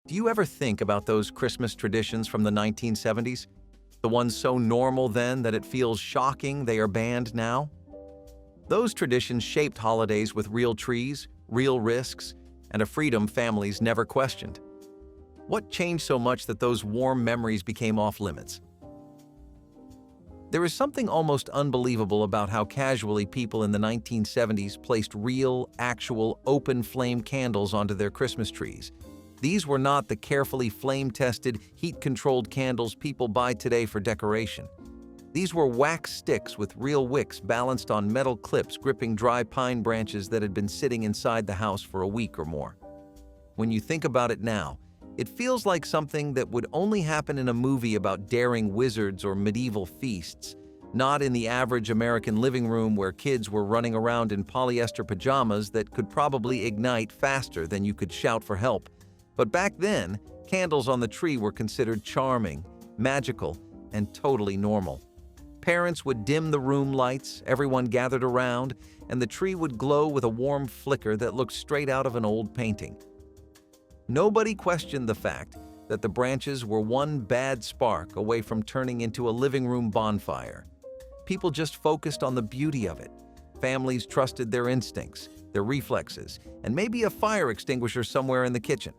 Do you ever think about those Christmas traditions from the 1970s? The ones so normal then that it feels shocking they are banned now? Those traditions shaped holidays with real trees, real risks, and a freedom families never questioned. What changed so much that those warm memories became off-limits? There is something almost unbelievable about how casually people in the 1970s placed real, actual, open-flame candles onto their Christmas trees. These were not the carefully flame-tested, heat-controlled candles people buy today for decoration. These were wax sticks with real wicks balanced on metal clips gripping dry pine branches that had been sitting inside the house for a week or more. When you think about it now, it feels like something that would only happen in a movie about daring wizards or medieval feasts, not in the average American living room where kids were running around in polyester pajamas that could probably ignite faster than you could shout for help. But back then, candles on the tree were considered charming, magical, and totally normal. Parents would dim the room lights, everyone gathered around, and the tree would glow with a warm flicker that looked straight out of an old painting. Nobody questioned the fact that the branches were one bad spark away from turning into a living room bonfire. People just focused on the beauty of it. Families trusted their instincts, their reflexes, and maybe a fire extinguisher somewhere in the kitchen.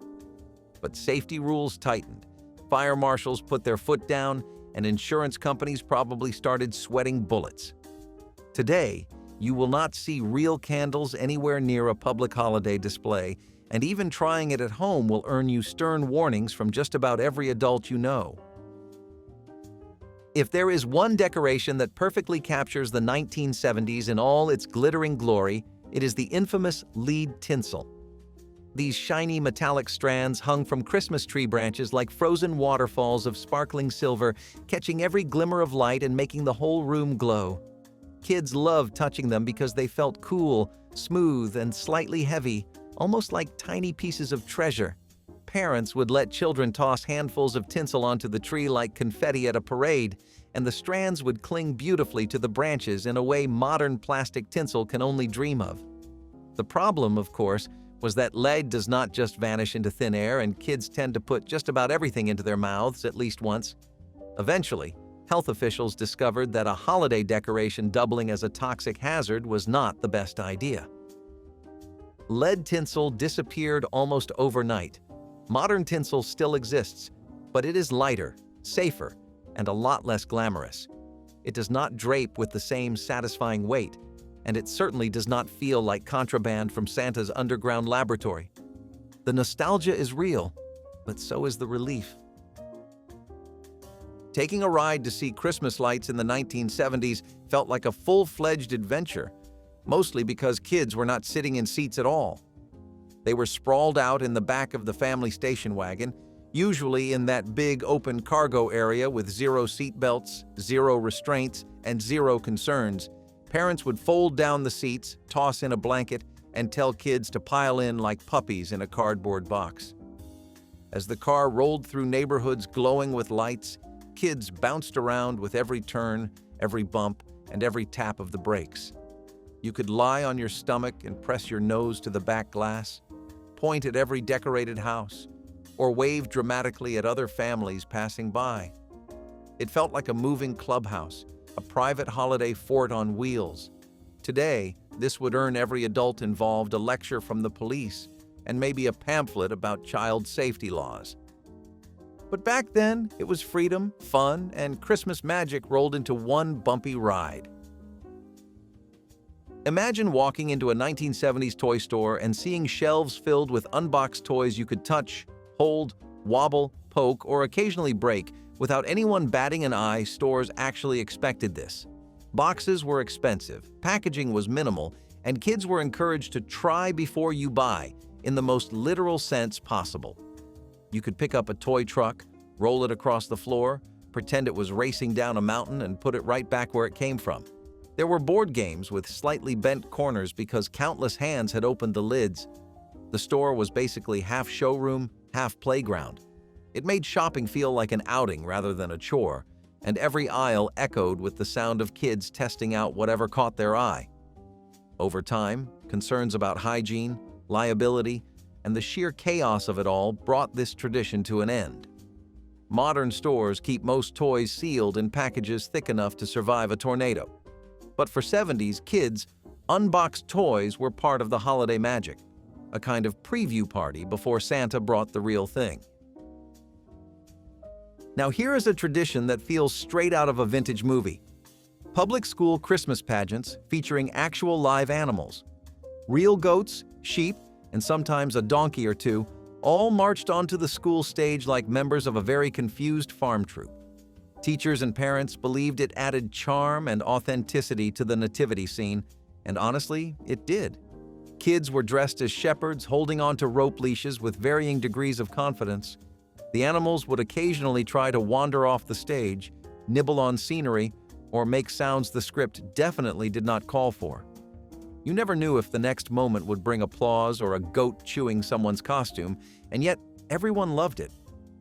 But safety rules tightened. Fire marshals put their foot down, and insurance companies probably started sweating bullets. Today, you will not see real candles anywhere near a public holiday display, and even trying it at home will earn you stern warnings from just about every adult you know. If there is one decoration that perfectly captures the 1970s in all its glittering glory, it is the infamous lead tinsel. These shiny metallic strands hung from Christmas tree branches like frozen waterfalls of sparkling silver, catching every glimmer of light and making the whole room glow. Kids loved touching them because they felt cool, smooth, and slightly heavy, almost like tiny pieces of treasure. Parents would let children toss handfuls of tinsel onto the tree like confetti at a parade, and the strands would cling beautifully to the branches in a way modern plastic tinsel can only dream of. The problem, of course, was that lead does not just vanish into thin air, and kids tend to put just about everything into their mouths at least once. Eventually, health officials discovered that a holiday decoration doubling as a toxic hazard was not the best idea. Lead tinsel disappeared almost overnight. Modern tinsel still exists, but it is lighter, safer, and a lot less glamorous. It does not drape with the same satisfying weight, and it certainly does not feel like contraband from Santa's underground laboratory. The nostalgia is real, but so is the relief. Taking a ride to see Christmas lights in the 1970s felt like a full-fledged adventure, mostly because kids were not sitting in seats at all. They were sprawled out in the back of the family station wagon, usually in that big open cargo area with zero seatbelts, zero restraints, and zero concerns. Parents would fold down the seats, toss in a blanket, and tell kids to pile in like puppies in a cardboard box. As the car rolled through neighborhoods glowing with lights, kids bounced around with every turn, every bump, and every tap of the brakes. You could lie on your stomach and press your nose to the back glass, point at every decorated house, or wave dramatically at other families passing by. It felt like a moving clubhouse, a private holiday fort on wheels. Today, this would earn every adult involved a lecture from the police and maybe a pamphlet about child safety laws. But back then, it was freedom, fun, and Christmas magic rolled into one bumpy ride. Imagine walking into a 1970s toy store and seeing shelves filled with unboxed toys you could touch, hold, wobble, poke, or occasionally break without anyone batting an eye. Stores actually expected this. Boxes were expensive, packaging was minimal, and kids were encouraged to try before you buy, in the most literal sense possible. You could pick up a toy truck, roll it across the floor, pretend it was racing down a mountain, and put it right back where it came from. There were board games with slightly bent corners because countless hands had opened the lids. The store was basically half showroom, half playground. It made shopping feel like an outing rather than a chore, and every aisle echoed with the sound of kids testing out whatever caught their eye. Over time, concerns about hygiene, liability, and the sheer chaos of it all brought this tradition to an end. Modern stores keep most toys sealed in packages thick enough to survive a tornado. But for 70s kids, unboxed toys were part of the holiday magic, a kind of preview party before Santa brought the real thing. Now here is a tradition that feels straight out of a vintage movie. Public school Christmas pageants featuring actual live animals. Real goats, sheep, and sometimes a donkey or two all marched onto the school stage like members of a very confused farm troupe. Teachers and parents believed it added charm and authenticity to the nativity scene, and honestly, it did. Kids were dressed as shepherds, holding onto rope leashes with varying degrees of confidence. The animals would occasionally try to wander off the stage, nibble on scenery, or make sounds the script definitely did not call for. You never knew if the next moment would bring applause or a goat chewing someone's costume, and yet everyone loved it.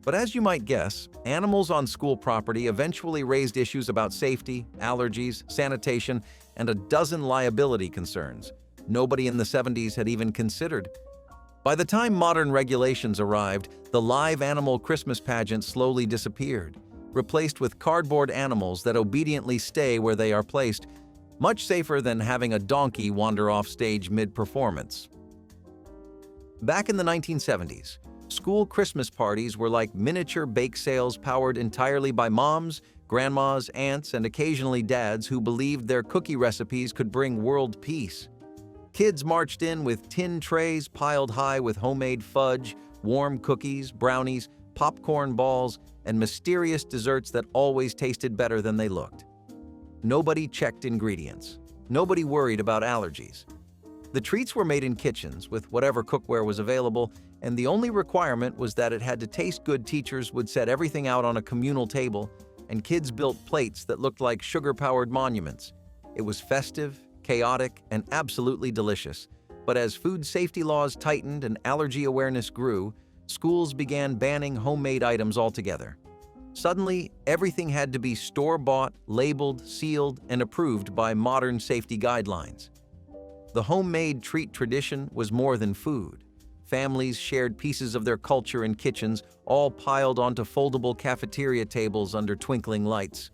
But as you might guess, animals on school property eventually raised issues about safety, allergies, sanitation, and a dozen liability concerns nobody in the 70s had even considered. By the time modern regulations arrived, the live animal Christmas pageant slowly disappeared, replaced with cardboard animals that obediently stay where they are placed, much safer than having a donkey wander off stage mid-performance. Back in the 1970s, school Christmas parties were like miniature bake sales powered entirely by moms, grandmas, aunts, and occasionally dads who believed their cookie recipes could bring world peace. Kids marched in with tin trays piled high with homemade fudge, warm cookies, brownies, popcorn balls, and mysterious desserts that always tasted better than they looked. Nobody checked ingredients. Nobody worried about allergies. The treats were made in kitchens with whatever cookware was available, and the only requirement was that it had to taste good. Teachers would set everything out on a communal table, and kids built plates that looked like sugar-powered monuments. It was festive, chaotic, and absolutely delicious. But as food safety laws tightened and allergy awareness grew, schools began banning homemade items altogether. Suddenly, everything had to be store-bought, labeled, sealed, and approved by modern safety guidelines. The homemade treat tradition was more than food. Families shared pieces of their culture in kitchens, all piled onto foldable cafeteria tables under twinkling lights.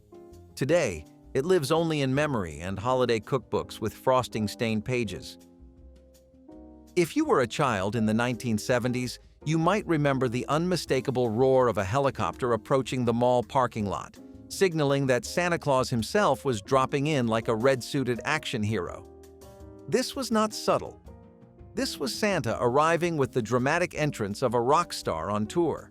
Today, it lives only in memory and holiday cookbooks with frosting-stained pages. If you were a child in the 1970s, you might remember the unmistakable roar of a helicopter approaching the mall parking lot, signaling that Santa Claus himself was dropping in like a red-suited action hero. This was not subtle. This was Santa arriving with the dramatic entrance of a rock star on tour.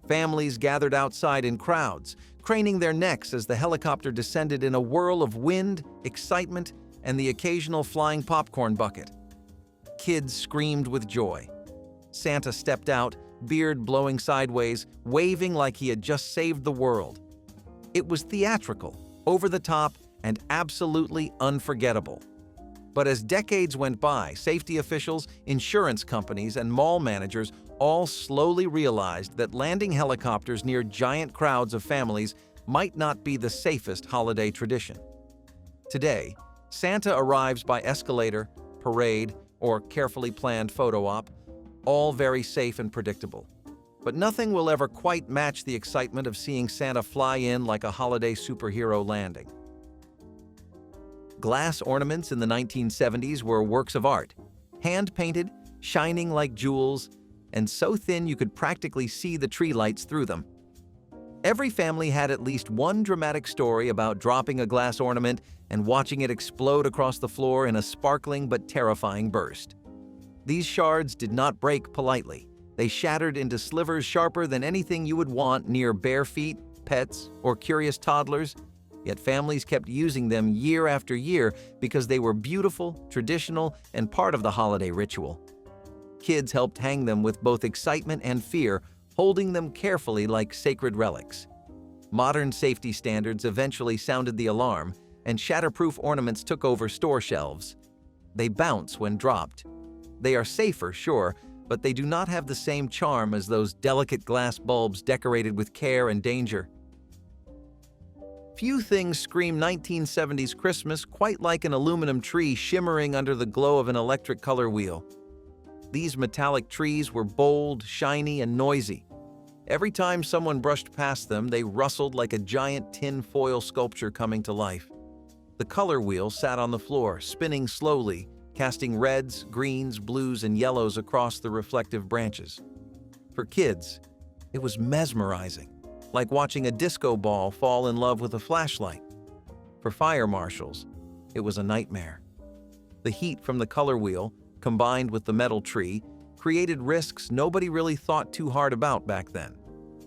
Families gathered outside in crowds, craning their necks as the helicopter descended in a whirl of wind, excitement, and the occasional flying popcorn bucket. Kids screamed with joy. Santa stepped out, beard blowing sideways, waving like he had just saved the world. It was theatrical, over the top, and absolutely unforgettable. But as decades went by, safety officials, insurance companies, and mall managers all slowly realized that landing helicopters near giant crowds of families might not be the safest holiday tradition. Today, Santa arrives by escalator, parade, or carefully planned photo op, all very safe and predictable. But nothing will ever quite match the excitement of seeing Santa fly in like a holiday superhero landing. Glass ornaments in the 1970s were works of art, hand-painted, shining like jewels, and so thin you could practically see the tree lights through them. Every family had at least one dramatic story about dropping a glass ornament and watching it explode across the floor in a sparkling but terrifying burst. These shards did not break politely. They shattered into slivers sharper than anything you would want near bare feet, pets, or curious toddlers. Yet families kept using them year after year because they were beautiful, traditional, and part of the holiday ritual. Kids helped hang them with both excitement and fear, holding them carefully like sacred relics. Modern safety standards eventually sounded the alarm, and shatterproof ornaments took over store shelves. They bounce when dropped. They are safer, sure, but they do not have the same charm as those delicate glass bulbs decorated with care and danger. Few things scream 1970s Christmas quite like an aluminum tree shimmering under the glow of an electric color wheel. these metallic trees were bold, shiny, and noisy. Every time someone brushed past them, they rustled like a giant tin foil sculpture coming to life. The color wheel sat on the floor, spinning slowly, casting reds, greens, blues, and yellows across the reflective branches. For kids, it was mesmerizing, like watching a disco ball fall in love with a flashlight. For fire marshals, it was a nightmare. The heat from the color wheel, combined with the metal tree, created risks nobody really thought too hard about back then.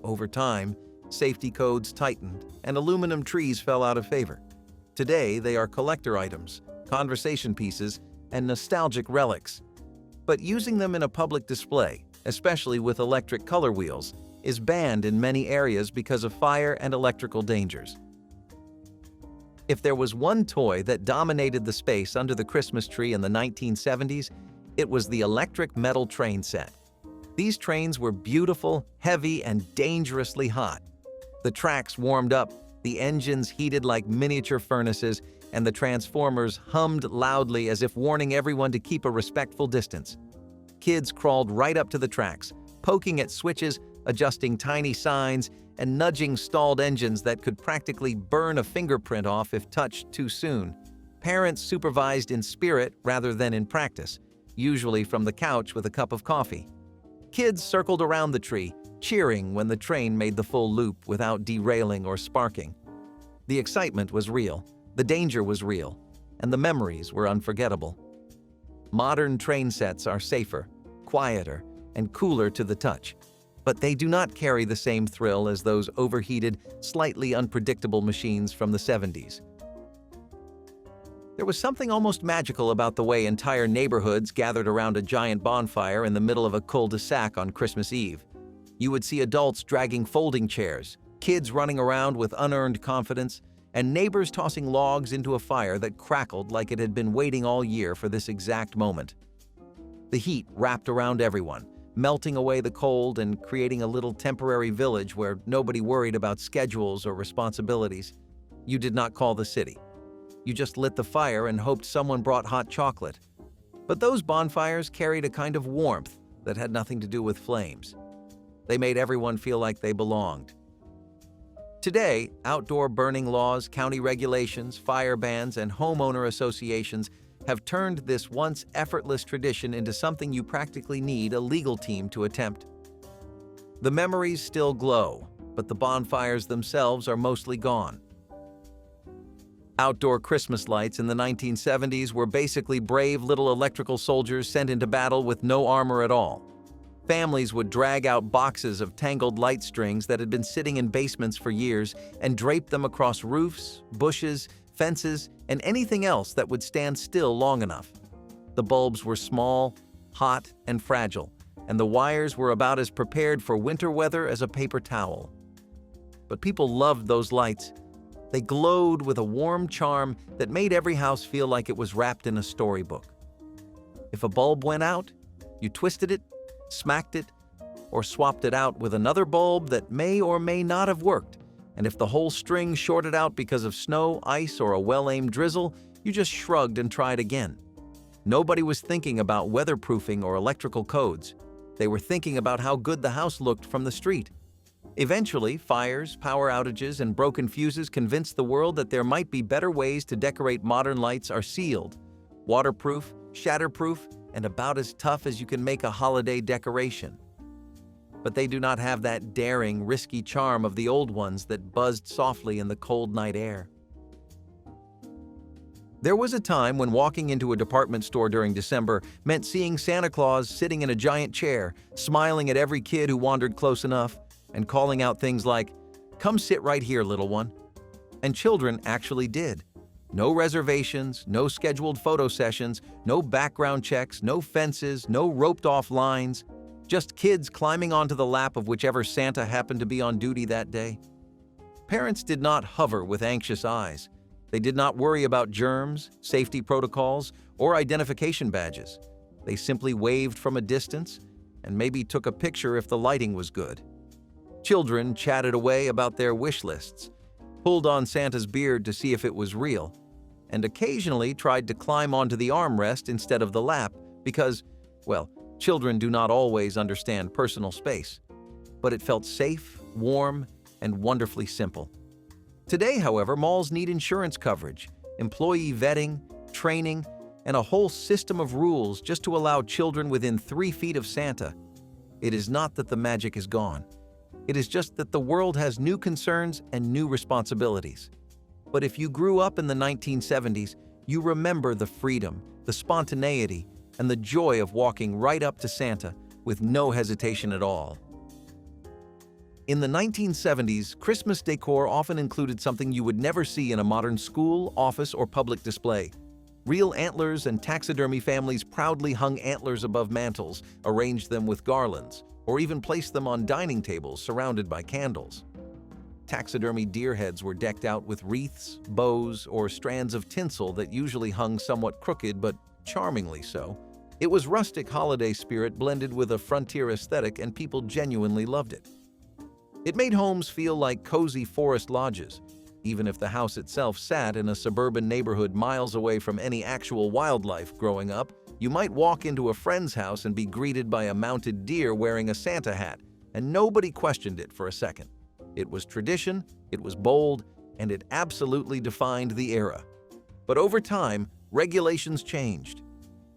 Over time, safety codes tightened and aluminum trees fell out of favor. Today, they are collector items, conversation pieces, and nostalgic relics. But using them in a public display, especially with electric color wheels, is banned in many areas because of fire and electrical dangers. If there was one toy that dominated the space under the Christmas tree in the 1970s, it was the electric metal train set. These trains were beautiful, heavy, and dangerously hot. The tracks warmed up, the engines heated like miniature furnaces, and the transformers hummed loudly as if warning everyone to keep a respectful distance. Kids crawled right up to the tracks, poking at switches, adjusting tiny signs, and nudging stalled engines that could practically burn a fingerprint off if touched too soon. Parents supervised in spirit rather than in practice, usually from the couch with a cup of coffee. Kids circled around the tree, cheering when the train made the full loop without derailing or sparking. The excitement was real, the danger was real, and the memories were unforgettable. Modern train sets are safer, quieter, and cooler to the touch, but they do not carry the same thrill as those overheated, slightly unpredictable machines from the 70s. There was something almost magical about the way entire neighborhoods gathered around a giant bonfire in the middle of a cul-de-sac on Christmas Eve. You would see adults dragging folding chairs, kids running around with unearned confidence, and neighbors tossing logs into a fire that crackled like it had been waiting all year for this exact moment. The heat wrapped around everyone, melting away the cold and creating a little temporary village where nobody worried about schedules or responsibilities. You did not call the city. You just lit the fire and hoped someone brought hot chocolate. But those bonfires carried a kind of warmth that had nothing to do with flames. They made everyone feel like they belonged. Today, outdoor burning laws, county regulations, fire bans, and homeowner associations have turned this once effortless tradition into something you practically need a legal team to attempt. The memories still glow, but the bonfires themselves are mostly gone. Outdoor Christmas lights in the 1970s were basically brave little electrical soldiers sent into battle with no armor at all. Families would drag out boxes of tangled light strings that had been sitting in basements for years and drape them across roofs, bushes, fences, and anything else that would stand still long enough. The bulbs were small, hot, and fragile, and the wires were about as prepared for winter weather as a paper towel. But people loved those lights. They glowed with a warm charm that made every house feel like it was wrapped in a storybook. If a bulb went out, you twisted it, smacked it, or swapped it out with another bulb that may or may not have worked. And if the whole string shorted out because of snow, ice, or a well-aimed drizzle, you just shrugged and tried again. Nobody was thinking about weatherproofing or electrical codes. They were thinking about how good the house looked from the street. Eventually, fires, power outages, and broken fuses convinced the world that there might be better ways to decorate modern lights are sealed, waterproof, shatterproof, and about as tough as you can make a holiday decoration. But they do not have that daring, risky charm of the old ones that buzzed softly in the cold night air. There was a time when walking into a department store during December meant seeing Santa Claus sitting in a giant chair, smiling at every kid who wandered close enough, and calling out things like, "Come sit right here, little one." And children actually did. No reservations, no scheduled photo sessions, no background checks, no fences, no roped-off lines. Just kids climbing onto the lap of whichever Santa happened to be on duty that day. Parents did not hover with anxious eyes. They did not worry about germs, safety protocols, or identification badges. They simply waved from a distance and maybe took a picture if the lighting was good. Children chatted away about their wish lists, pulled on Santa's beard to see if it was real, and occasionally tried to climb onto the armrest instead of the lap because, well, Children do not always understand personal space, but it felt safe, warm, and wonderfully simple. Today, however, malls need insurance coverage, employee vetting, training, and a whole system of rules just to allow children within 3 feet of Santa. It is not that the magic is gone. It is just that the world has new concerns and new responsibilities. But if you grew up in the 1970s, you remember the freedom, the spontaneity, and the joy of walking right up to Santa with no hesitation at all. In the 1970s, Christmas decor often included something you would never see in a modern school, office, or public display. Real antlers and taxidermy families proudly hung antlers above mantels, arranged them with garlands, or even placed them on dining tables surrounded by candles. Taxidermy deer heads were decked out with wreaths, bows, or strands of tinsel that usually hung somewhat crooked but charmingly so. It was rustic holiday spirit blended with a frontier aesthetic, and people genuinely loved it. It made homes feel like cozy forest lodges. Even if the house itself sat in a suburban neighborhood miles away from any actual wildlife growing up, you might walk into a friend's house and be greeted by a mounted deer wearing a Santa hat, and nobody questioned it for a second. It was tradition, it was bold, and it absolutely defined the era. But over time, regulations changed.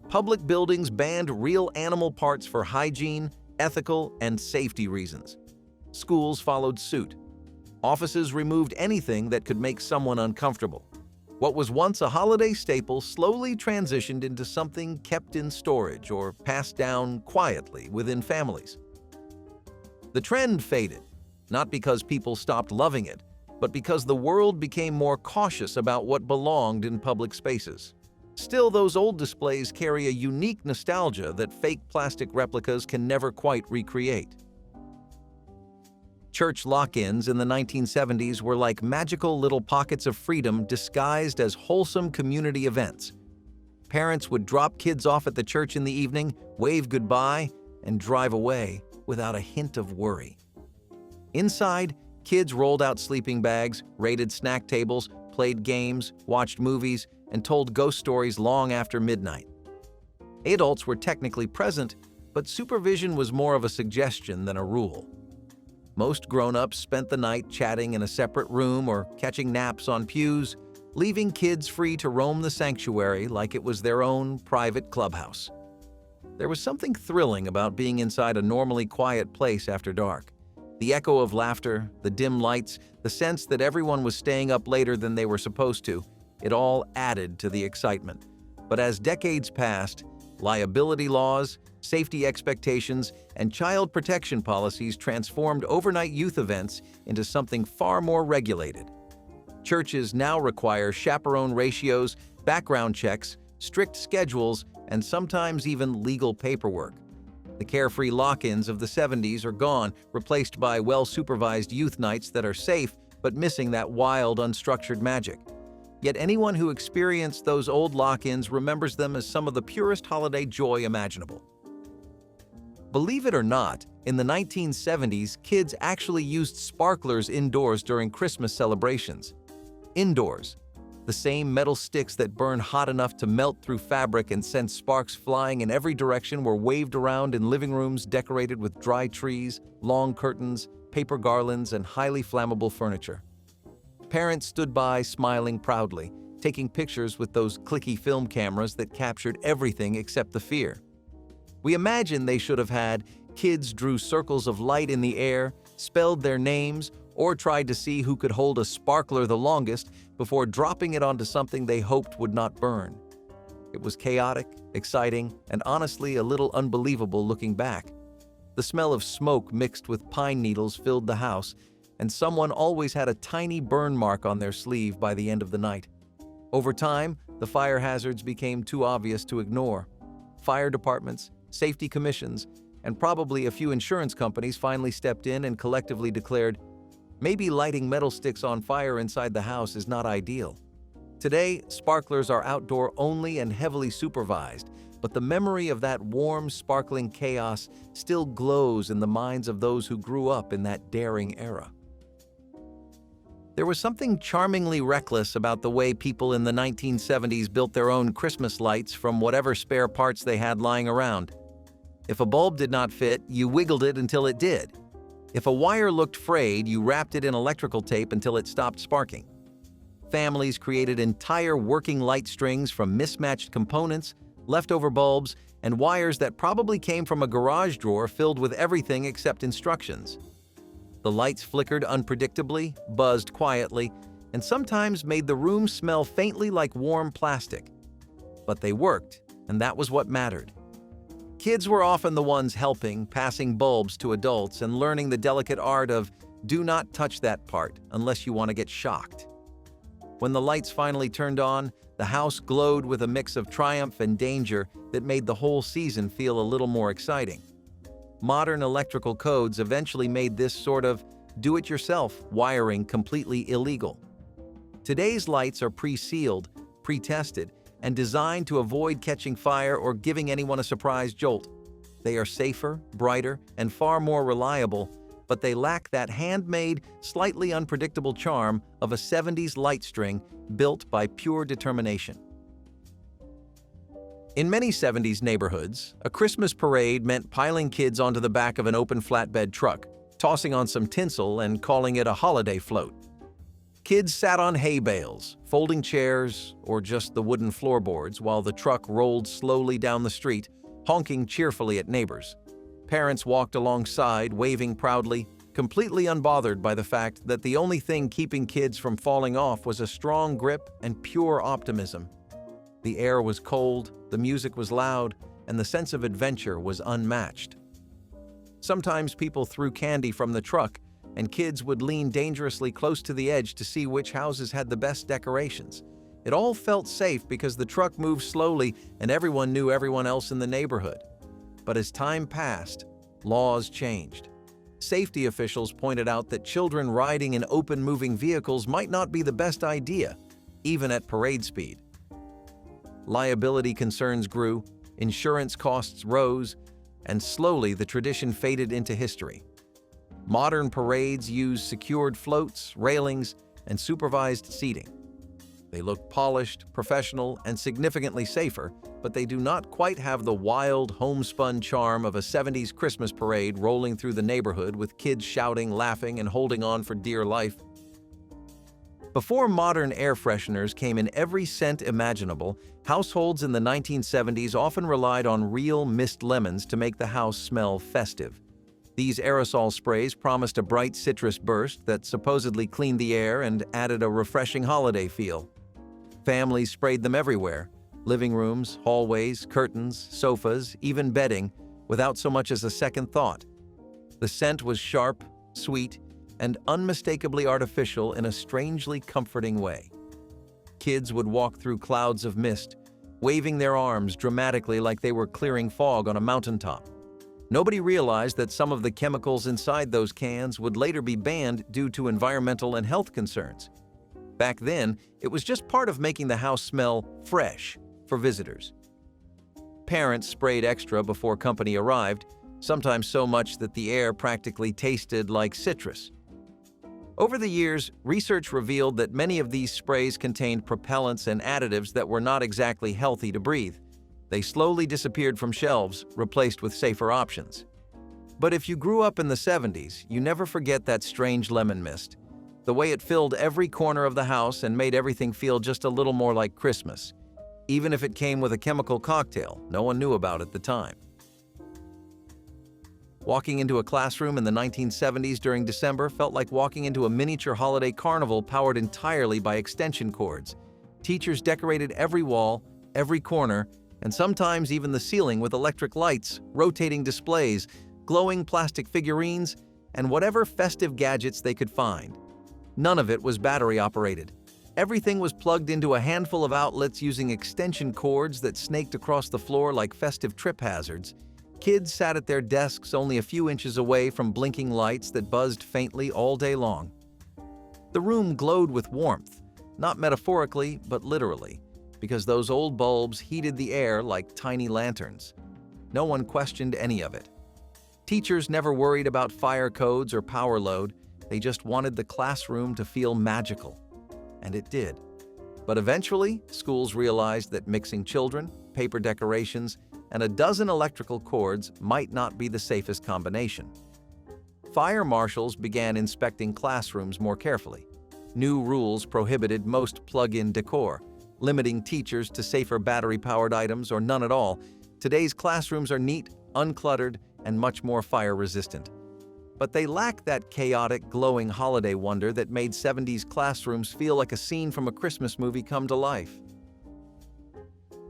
Public buildings banned real animal parts for hygiene, ethical, and safety reasons. Schools followed suit. Offices removed anything that could make someone uncomfortable. What was once a holiday staple slowly transitioned into something kept in storage or passed down quietly within families. The trend faded, not because people stopped loving it, but because the world became more cautious about what belonged in public spaces. Still, those old displays carry a unique nostalgia that fake plastic replicas can never quite recreate. Church lock-ins in the 1970s were like magical little pockets of freedom disguised as wholesome community events. Parents would drop kids off at the church in the evening, wave goodbye, and drive away without a hint of worry. Inside, kids rolled out sleeping bags, raided snack tables, played games, watched movies, and told ghost stories long after midnight. Adults were technically present, but supervision was more of a suggestion than a rule. Most grown-ups spent the night chatting in a separate room or catching naps on pews, leaving kids free to roam the sanctuary like it was their own private clubhouse. There was something thrilling about being inside a normally quiet place after dark. The echo of laughter, the dim lights, the sense that everyone was staying up later than they were supposed to, it all added to the excitement. But as decades passed, liability laws, safety expectations, and child protection policies transformed overnight youth events into something far more regulated. Churches now require chaperone ratios, background checks, strict schedules, and sometimes even legal paperwork. The carefree lock-ins of the 70s are gone, replaced by well-supervised youth nights that are safe but missing that wild, unstructured magic. Yet anyone who experienced those old lock-ins remembers them as some of the purest holiday joy imaginable. Believe it or not, in the 1970s, kids actually used sparklers indoors during Christmas celebrations. Indoors, the same metal sticks that burn hot enough to melt through fabric and send sparks flying in every direction were waved around in living rooms decorated with dry trees, long curtains, paper garlands, and highly flammable furniture. Parents stood by smiling proudly, taking pictures with those clicky film cameras that captured everything except the fear. We imagine they should have had kids drew circles of light in the air, spelled their names, or tried to see who could hold a sparkler the longest before dropping it onto something they hoped would not burn. It was chaotic, exciting, and honestly a little unbelievable looking back. The smell of smoke mixed with pine needles filled the house, and someone always had a tiny burn mark on their sleeve by the end of the night. Over time, the fire hazards became too obvious to ignore. Fire departments, safety commissions, and probably a few insurance companies finally stepped in and collectively declared, maybe lighting metal sticks on fire inside the house is not ideal. Today, sparklers are outdoor only and heavily supervised, but the memory of that warm, sparkling chaos still glows in the minds of those who grew up in that daring era. There was something charmingly reckless about the way people in the 1970s built their own Christmas lights from whatever spare parts they had lying around. If a bulb did not fit, you wiggled it until it did. If a wire looked frayed, you wrapped it in electrical tape until it stopped sparking. Families created entire working light strings from mismatched components, leftover bulbs, and wires that probably came from a garage drawer filled with everything except instructions. The lights flickered unpredictably, buzzed quietly, and sometimes made the room smell faintly like warm plastic. But they worked, and that was what mattered. Kids were often the ones helping, passing bulbs to adults, and learning the delicate art of do not touch that part unless you want to get shocked. When the lights finally turned on, the house glowed with a mix of triumph and danger that made the whole season feel a little more exciting. Modern electrical codes eventually made this sort of do-it-yourself wiring completely illegal. Today's lights are pre-sealed, pre-tested, and designed to avoid catching fire or giving anyone a surprise jolt. They are safer, brighter, and far more reliable, but they lack that handmade, slightly unpredictable charm of a 70s light string built by pure determination. In many 70s neighborhoods, a Christmas parade meant piling kids onto the back of an open flatbed truck, tossing on some tinsel and calling it a holiday float. Kids sat on hay bales, folding chairs, or just the wooden floorboards while the truck rolled slowly down the street, honking cheerfully at neighbors. Parents walked alongside, waving proudly, completely unbothered by the fact that the only thing keeping kids from falling off was a strong grip and pure optimism. The air was cold, the music was loud, and the sense of adventure was unmatched. Sometimes people threw candy from the truck, and kids would lean dangerously close to the edge to see which houses had the best decorations. It all felt safe because the truck moved slowly and everyone knew everyone else in the neighborhood. But as time passed, laws changed. Safety officials pointed out that children riding in open moving vehicles might not be the best idea, even at parade speed. Liability concerns grew, insurance costs rose, and slowly the tradition faded into history. Modern parades use secured floats, railings, and supervised seating. They look polished, professional, and significantly safer, but they do not quite have the wild, homespun charm of a 70s Christmas parade rolling through the neighborhood with kids shouting, laughing, and holding on for dear life. Before modern air fresheners came in every scent imaginable, households in the 1970s often relied on real mist lemons to make the house smell festive. These aerosol sprays promised a bright citrus burst that supposedly cleaned the air and added a refreshing holiday feel. Families sprayed them everywhere: living rooms, hallways, curtains, sofas, even bedding, without so much as a second thought. The scent was sharp, sweet, and unmistakably artificial in a strangely comforting way. Kids would walk through clouds of mist, waving their arms dramatically like they were clearing fog on a mountaintop. Nobody realized that some of the chemicals inside those cans would later be banned due to environmental and health concerns. Back then, it was just part of making the house smell fresh for visitors. Parents sprayed extra before company arrived, sometimes so much that the air practically tasted like citrus. Over the years, research revealed that many of these sprays contained propellants and additives that were not exactly healthy to breathe. They slowly disappeared from shelves, replaced with safer options. But if you grew up in the 70s, you never forget that strange lemon mist. The way it filled every corner of the house and made everything feel just a little more like Christmas. Even if it came with a chemical cocktail, no one knew about at the time. Walking into a classroom in the 1970s during December felt like walking into a miniature holiday carnival powered entirely by extension cords. Teachers decorated every wall, every corner, and sometimes even the ceiling with electric lights, rotating displays, glowing plastic figurines, and whatever festive gadgets they could find. None of it was battery-operated. Everything was plugged into a handful of outlets using extension cords that snaked across the floor like festive trip hazards. Kids sat at their desks only a few inches away from blinking lights that buzzed faintly all day long. The room glowed with warmth, not metaphorically, but literally, because those old bulbs heated the air like tiny lanterns. No one questioned any of it. Teachers never worried about fire codes or power load. They just wanted the classroom to feel magical. And it did. But eventually, schools realized that mixing children, paper decorations, and a dozen electrical cords might not be the safest combination. Fire marshals began inspecting classrooms more carefully. New rules prohibited most plug-in decor, limiting teachers to safer battery-powered items or none at all. Today's classrooms are neat, uncluttered, and much more fire-resistant. But they lack that chaotic, glowing holiday wonder that made 70s classrooms feel like a scene from a Christmas movie come to life.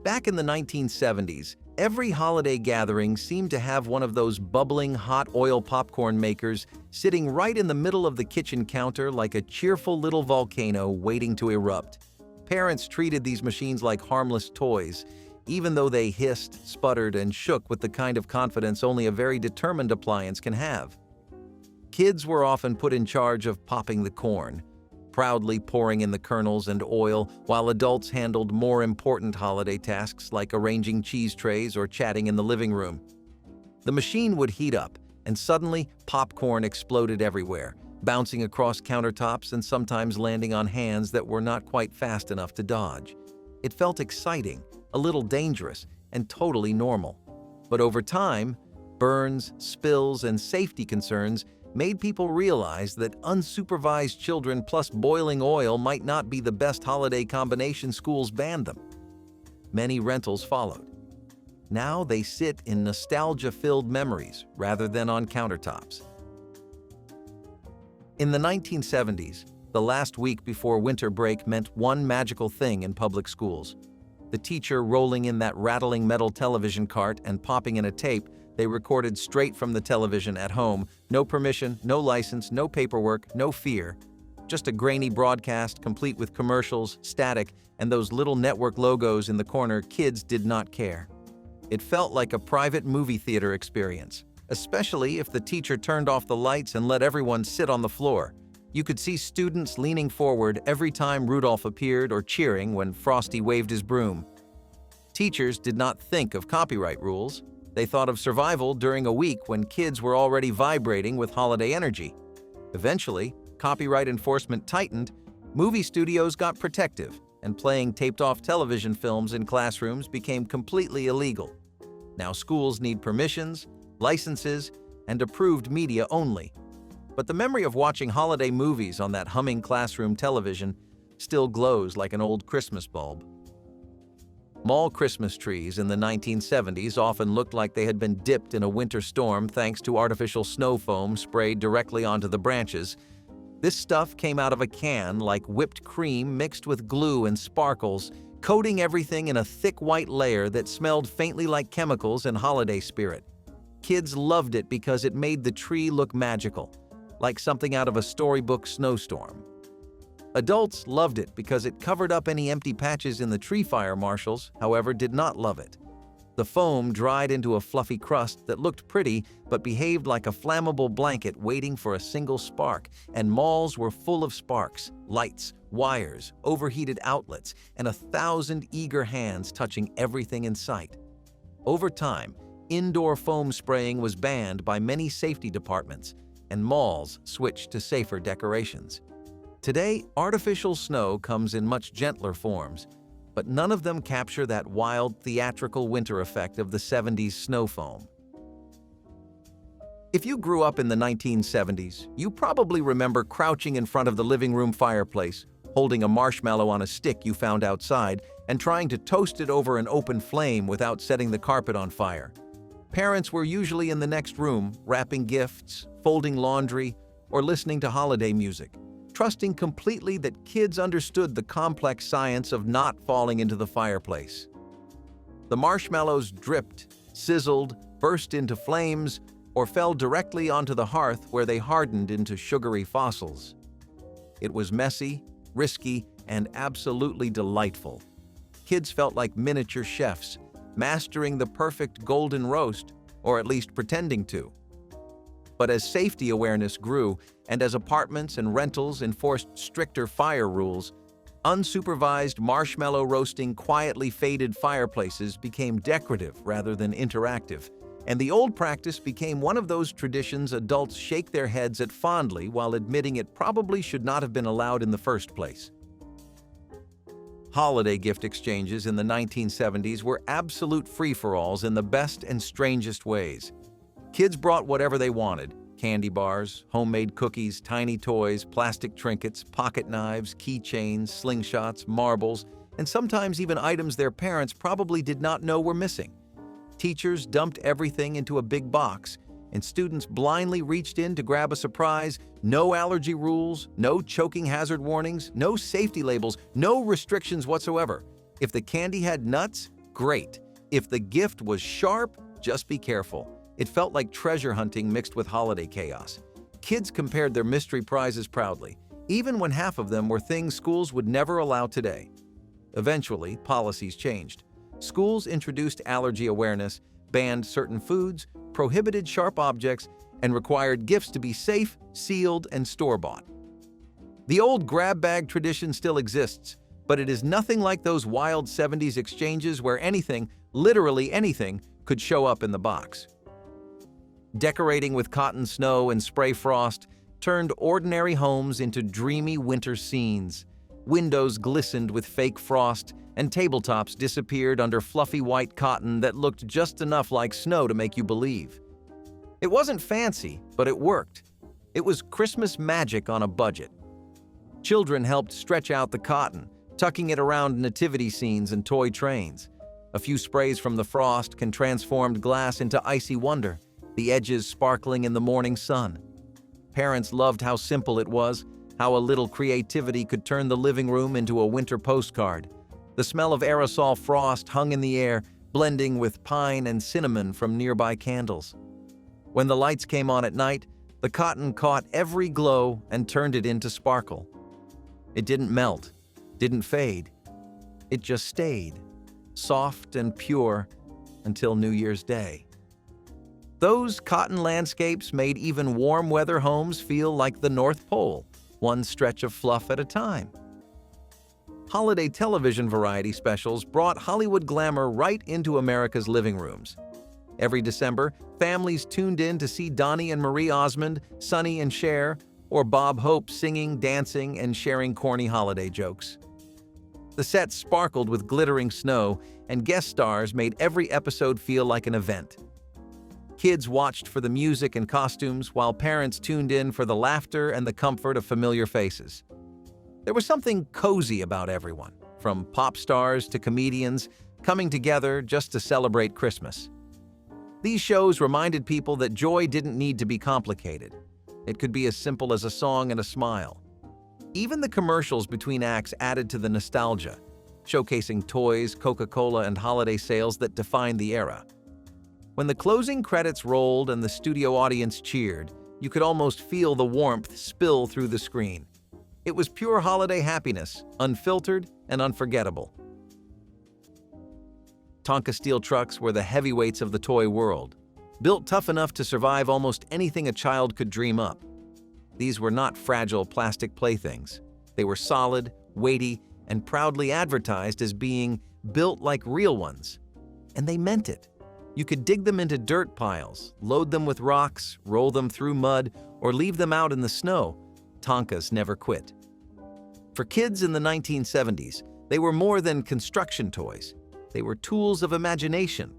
Back in the 1970s, every holiday gathering seemed to have one of those bubbling hot oil popcorn makers sitting right in the middle of the kitchen counter like a cheerful little volcano waiting to erupt. Parents treated these machines like harmless toys, even though they hissed, sputtered, and shook with the kind of confidence only a very determined appliance can have. Kids were often put in charge of popping the corn, proudly pouring in the kernels and oil, while adults handled more important holiday tasks like arranging cheese trays or chatting in the living room. The machine would heat up, and suddenly popcorn exploded everywhere, bouncing across countertops and sometimes landing on hands that were not quite fast enough to dodge. It felt exciting, a little dangerous, and totally normal. But over time, burns, spills, and safety concerns made people realize that unsupervised children plus boiling oil might not be the best holiday combination. Schools banned them. Many rentals followed. Now they sit in nostalgia-filled memories rather than on countertops. In the 1970s, the last week before winter break meant one magical thing in public schools. The teacher rolling in that rattling metal television cart and popping in a tape they recorded straight from the television at home. No permission, no license, no paperwork, no fear. Just a grainy broadcast complete with commercials, static, and those little network logos in the corner. Kids did not care. It felt like a private movie theater experience, especially if the teacher turned off the lights and let everyone sit on the floor. You could see students leaning forward every time Rudolph appeared or cheering when Frosty waved his broom. Teachers did not think of copyright rules. They thought of survival during a week when kids were already vibrating with holiday energy. Eventually, copyright enforcement tightened, movie studios got protective, and playing taped-off television films in classrooms became completely illegal. Now schools need permissions, licenses, and approved media only. But the memory of watching holiday movies on that humming classroom television still glows like an old Christmas bulb. Mall Christmas trees in the 1970s often looked like they had been dipped in a winter storm thanks to artificial snow foam sprayed directly onto the branches. This stuff came out of a can like whipped cream mixed with glue and sparkles, coating everything in a thick white layer that smelled faintly like chemicals and holiday spirit. Kids loved it because it made the tree look magical, like something out of a storybook snowstorm. Adults loved it because it covered up any empty patches in the tree. Fire marshals, however, did not love it. The foam dried into a fluffy crust that looked pretty but behaved like a flammable blanket waiting for a single spark, and malls were full of sparks, lights, wires, overheated outlets, and 1,000 eager hands touching everything in sight. Over time, indoor foam spraying was banned by many safety departments, and malls switched to safer decorations. Today, artificial snow comes in much gentler forms, but none of them capture that wild, theatrical winter effect of the 70s snow foam. If you grew up in the 1970s, you probably remember crouching in front of the living room fireplace, holding a marshmallow on a stick you found outside, and trying to toast it over an open flame without setting the carpet on fire. Parents were usually in the next room, wrapping gifts, folding laundry, or listening to holiday music, trusting completely that kids understood the complex science of not falling into the fireplace. The marshmallows dripped, sizzled, burst into flames, or fell directly onto the hearth where they hardened into sugary fossils. It was messy, risky, and absolutely delightful. Kids felt like miniature chefs, mastering the perfect golden roast, or at least pretending to. But as safety awareness grew, and as apartments and rentals enforced stricter fire rules, unsupervised marshmallow roasting quietly faded fireplaces became decorative rather than interactive, and the old practice became one of those traditions adults shake their heads at fondly while admitting it probably should not have been allowed in the first place. Holiday gift exchanges in the 1970s were absolute free-for-alls in the best and strangest ways. Kids brought whatever they wanted: candy bars, homemade cookies, tiny toys, plastic trinkets, pocket knives, keychains, slingshots, marbles, and sometimes even items their parents probably did not know were missing. Teachers dumped everything into a big box, and students blindly reached in to grab a surprise. No allergy rules, no choking hazard warnings, no safety labels, no restrictions whatsoever. If the candy had nuts, great. If the gift was sharp, just be careful. It felt like treasure hunting mixed with holiday chaos. Kids compared their mystery prizes proudly, even when half of them were things schools would never allow today. Eventually, policies changed. Schools introduced allergy awareness, banned certain foods, prohibited sharp objects, and required gifts to be safe, sealed, and store-bought. The old grab bag tradition still exists, but it is nothing like those wild 70s exchanges where anything, literally anything, could show up in the box. Decorating with cotton snow and spray frost turned ordinary homes into dreamy winter scenes. Windows glistened with fake frost, and tabletops disappeared under fluffy white cotton that looked just enough like snow to make you believe. It wasn't fancy, but it worked. It was Christmas magic on a budget. Children helped stretch out the cotton, tucking it around nativity scenes and toy trains. A few sprays from the frost can transform glass into icy wonder, the edges sparkling in the morning sun. Parents loved how simple it was, how a little creativity could turn the living room into a winter postcard. The smell of aerosol frost hung in the air, blending with pine and cinnamon from nearby candles. When the lights came on at night, the cotton caught every glow and turned it into sparkle. It didn't melt, didn't fade. It just stayed, soft and pure, until New Year's Day. Those cotton landscapes made even warm weather homes feel like the North Pole, one stretch of fluff at a time. Holiday television variety specials brought Hollywood glamour right into America's living rooms. Every December, families tuned in to see Donnie and Marie Osmond, Sonny and Cher, or Bob Hope singing, dancing, and sharing corny holiday jokes. The sets sparkled with glittering snow, and guest stars made every episode feel like an event. Kids watched for the music and costumes, while parents tuned in for the laughter and the comfort of familiar faces. There was something cozy about everyone, from pop stars to comedians, coming together just to celebrate Christmas. These shows reminded people that joy didn't need to be complicated. It could be as simple as a song and a smile. Even the commercials between acts added to the nostalgia, showcasing toys, Coca-Cola, and holiday sales that defined the era. When the closing credits rolled and the studio audience cheered, you could almost feel the warmth spill through the screen. It was pure holiday happiness, unfiltered and unforgettable. Tonka steel trucks were the heavyweights of the toy world, built tough enough to survive almost anything a child could dream up. These were not fragile plastic playthings. They were solid, weighty, and proudly advertised as being built like real ones. And they meant it. You could dig them into dirt piles, load them with rocks, roll them through mud, or leave them out in the snow. Tonkas never quit. For kids in the 1970s, they were more than construction toys. They were tools of imagination.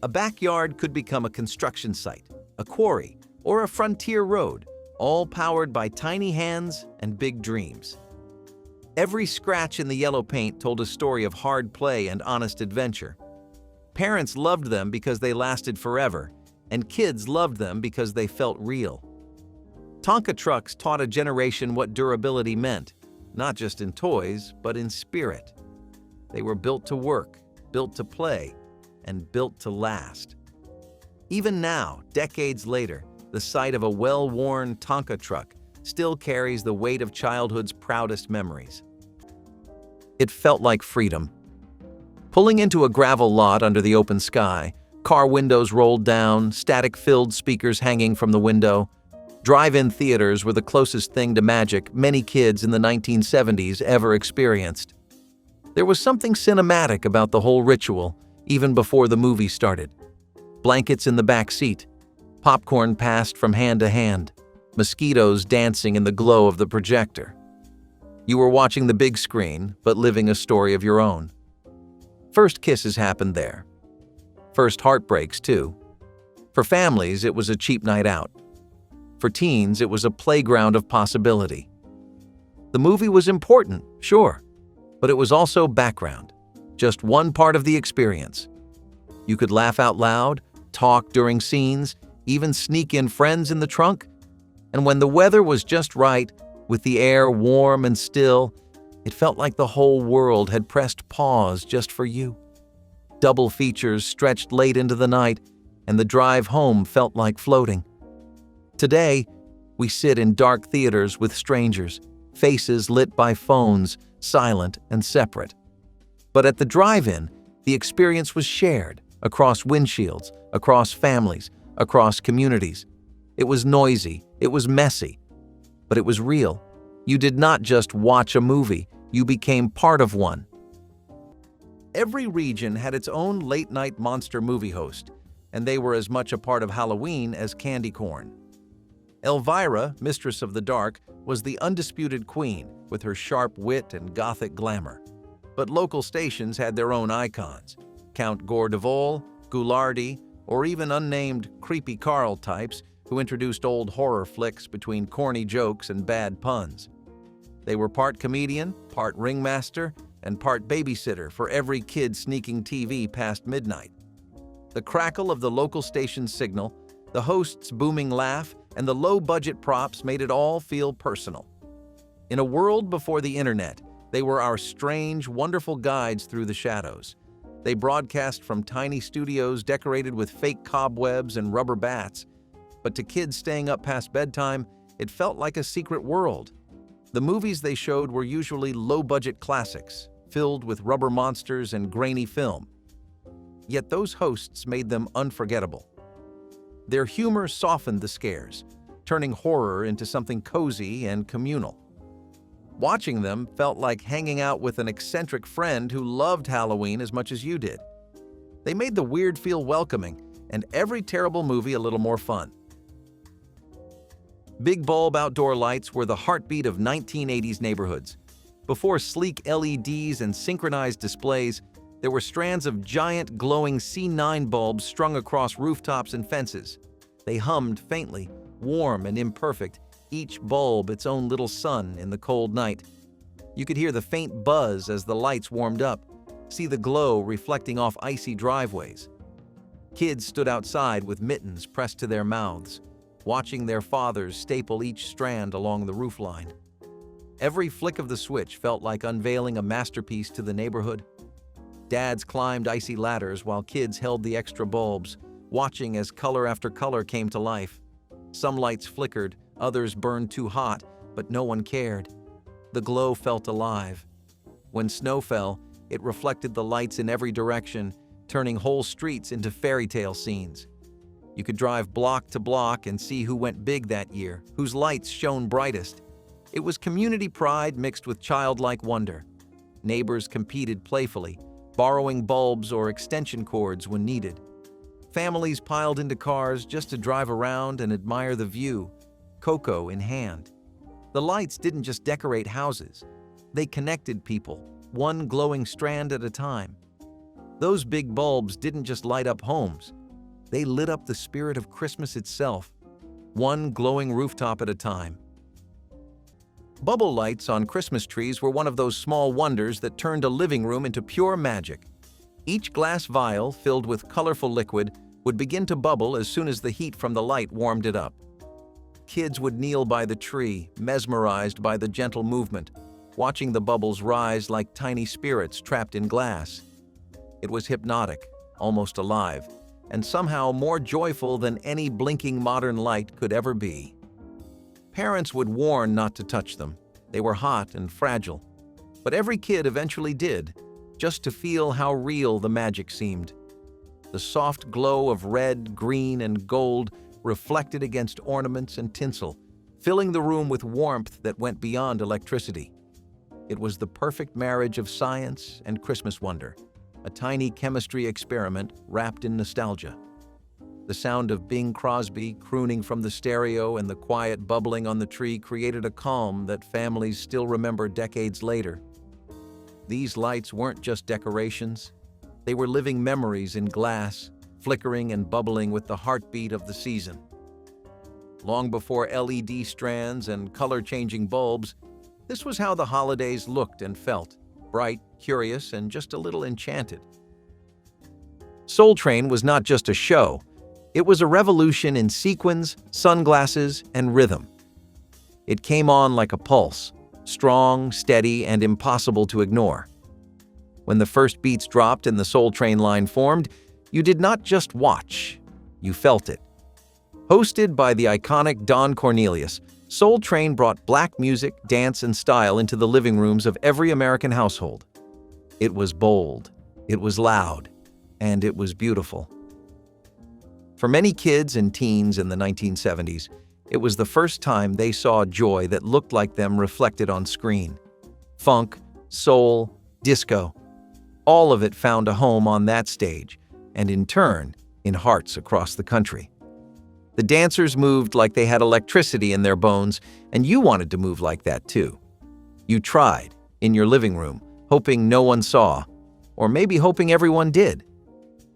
A backyard could become a construction site, a quarry, or a frontier road, all powered by tiny hands and big dreams. Every scratch in the yellow paint told a story of hard play and honest adventure. Parents loved them because they lasted forever, and kids loved them because they felt real. Tonka trucks taught a generation what durability meant, not just in toys, but in spirit. They were built to work, built to play, and built to last. Even now, decades later, the sight of a well-worn Tonka truck still carries the weight of childhood's proudest memories. It felt like freedom. Pulling into a gravel lot under the open sky, car windows rolled down, static-filled speakers hanging from the window. Drive-in theaters were the closest thing to magic many kids in the 1970s ever experienced. There was something cinematic about the whole ritual, even before the movie started. Blankets in the back seat, popcorn passed from hand to hand, mosquitoes dancing in the glow of the projector. You were watching the big screen, but living a story of your own. First kisses happened there. First heartbreaks, too. For families, it was a cheap night out. For teens, it was a playground of possibility. The movie was important, sure, but it was also background, just one part of the experience. You could laugh out loud, talk during scenes, even sneak in friends in the trunk. And when the weather was just right, with the air warm and still, it felt like the whole world had pressed pause just for you. Double features stretched late into the night, and the drive home felt like floating. Today, we sit in dark theaters with strangers, faces lit by phones, silent and separate. But at the drive-in, the experience was shared across windshields, across families, across communities. It was noisy, it was messy, but it was real. You did not just watch a movie, you became part of one. Every region had its own late-night monster movie host, and they were as much a part of Halloween as candy corn. Elvira, Mistress of the Dark, was the undisputed queen, with her sharp wit and gothic glamour. But local stations had their own icons. Count Gordevol, Goulardi, or even unnamed Creepy Carl types who introduced old horror flicks between corny jokes and bad puns. They were part comedian, part ringmaster, and part babysitter for every kid sneaking TV past midnight. The crackle of the local station's signal, the host's booming laugh, and the low-budget props made it all feel personal. In a world before the internet, they were our strange, wonderful guides through the shadows. They broadcast from tiny studios decorated with fake cobwebs and rubber bats. But to kids staying up past bedtime, it felt like a secret world. The movies they showed were usually low-budget classics, filled with rubber monsters and grainy film. Yet those hosts made them unforgettable. Their humor softened the scares, turning horror into something cozy and communal. Watching them felt like hanging out with an eccentric friend who loved Halloween as much as you did. They made the weird feel welcoming, and every terrible movie a little more fun. Big bulb outdoor lights were the heartbeat of 1980s neighborhoods. Before sleek LEDs and synchronized displays, there were strands of giant glowing C9 bulbs strung across rooftops and fences. They hummed faintly, warm and imperfect, each bulb its own little sun in the cold night. You could hear the faint buzz as the lights warmed up, see the glow reflecting off icy driveways. Kids stood outside with mittens pressed to their mouths, watching their fathers staple each strand along the roofline. Every flick of the switch felt like unveiling a masterpiece to the neighborhood. Dads climbed icy ladders while kids held the extra bulbs, watching as color after color came to life. Some lights flickered, others burned too hot, but no one cared. The glow felt alive. When snow fell, it reflected the lights in every direction, turning whole streets into fairy tale scenes. You could drive block to block and see who went big that year, whose lights shone brightest. It was community pride mixed with childlike wonder. Neighbors competed playfully, borrowing bulbs or extension cords when needed. Families piled into cars just to drive around and admire the view, cocoa in hand. The lights didn't just decorate houses. They connected people, one glowing strand at a time. Those big bulbs didn't just light up homes. They lit up the spirit of Christmas itself, one glowing rooftop at a time. Bubble lights on Christmas trees were one of those small wonders that turned a living room into pure magic. Each glass vial filled with colorful liquid would begin to bubble as soon as the heat from the light warmed it up. Kids would kneel by the tree, mesmerized by the gentle movement, watching the bubbles rise like tiny spirits trapped in glass. It was hypnotic, almost alive, and somehow more joyful than any blinking modern light could ever be. Parents would warn not to touch them. They were hot and fragile. But every kid eventually did, just to feel how real the magic seemed. The soft glow of red, green, and gold reflected against ornaments and tinsel, filling the room with warmth that went beyond electricity. It was the perfect marriage of science and Christmas wonder, a tiny chemistry experiment wrapped in nostalgia. The sound of Bing Crosby crooning from the stereo and the quiet bubbling on the tree created a calm that families still remember decades later. These lights weren't just decorations. They were living memories in glass, flickering and bubbling with the heartbeat of the season. Long before LED strands and color-changing bulbs, this was how the holidays looked and felt, bright, curious, and just a little enchanted. Soul Train was not just a show. It was a revolution in sequins, sunglasses, and rhythm. It came on like a pulse, strong, steady, and impossible to ignore. When the first beats dropped and the Soul Train line formed, you did not just watch, you felt it. Hosted by the iconic Don Cornelius, Soul Train brought black music, dance, and style into the living rooms of every American household. It was bold, it was loud, and it was beautiful. For many kids and teens in the 1970s, it was the first time they saw joy that looked like them reflected on screen. Funk, soul, disco, all of it found a home on that stage, and in turn, in hearts across the country. The dancers moved like they had electricity in their bones, and you wanted to move like that too. You tried, in your living room, hoping no one saw, or maybe hoping everyone did.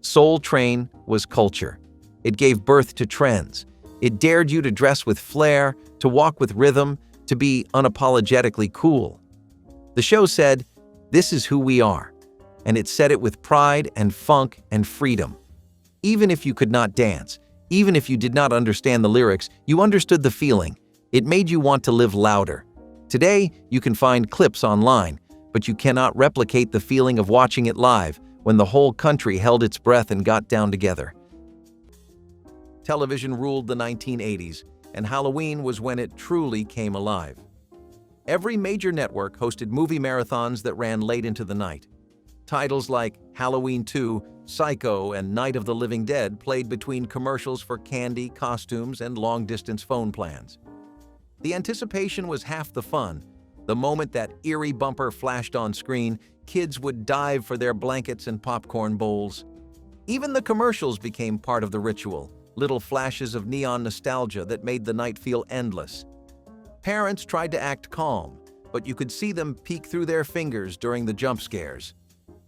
Soul Train was culture. It gave birth to trends. It dared you to dress with flair, to walk with rhythm, to be unapologetically cool. The show said, "This is who we are," and it said it with pride and funk and freedom. Even if you could not dance, even if you did not understand the lyrics, you understood the feeling. It made you want to live louder. Today, you can find clips online, but you cannot replicate the feeling of watching it live when the whole country held its breath and got down together. Television ruled the 1980s, and Halloween was when it truly came alive. Every major network hosted movie marathons that ran late into the night. Titles like Halloween 2, Psycho, and Night of the Living Dead played between commercials for candy, costumes, and long-distance phone plans. The anticipation was half the fun. The moment that eerie bumper flashed on screen, kids would dive for their blankets and popcorn bowls. Even the commercials became part of the ritual, little flashes of neon nostalgia that made the night feel endless. Parents tried to act calm, but you could see them peek through their fingers during the jump scares.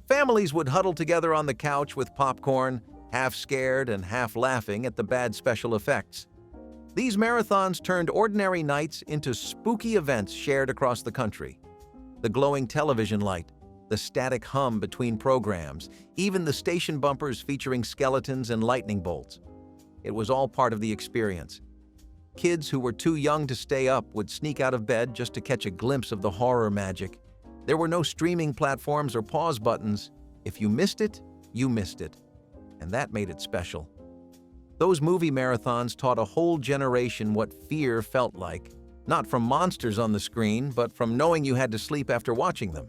Families would huddle together on the couch with popcorn, half scared and half laughing at the bad special effects. These marathons turned ordinary nights into spooky events shared across the country. The glowing television light, the static hum between programs, even the station bumpers featuring skeletons and lightning bolts. It was all part of the experience. Kids who were too young to stay up would sneak out of bed just to catch a glimpse of the horror magic. There were no streaming platforms or pause buttons. If you missed it, you missed it. And that made it special. Those movie marathons taught a whole generation what fear felt like, not from monsters on the screen, but from knowing you had to sleep after watching them.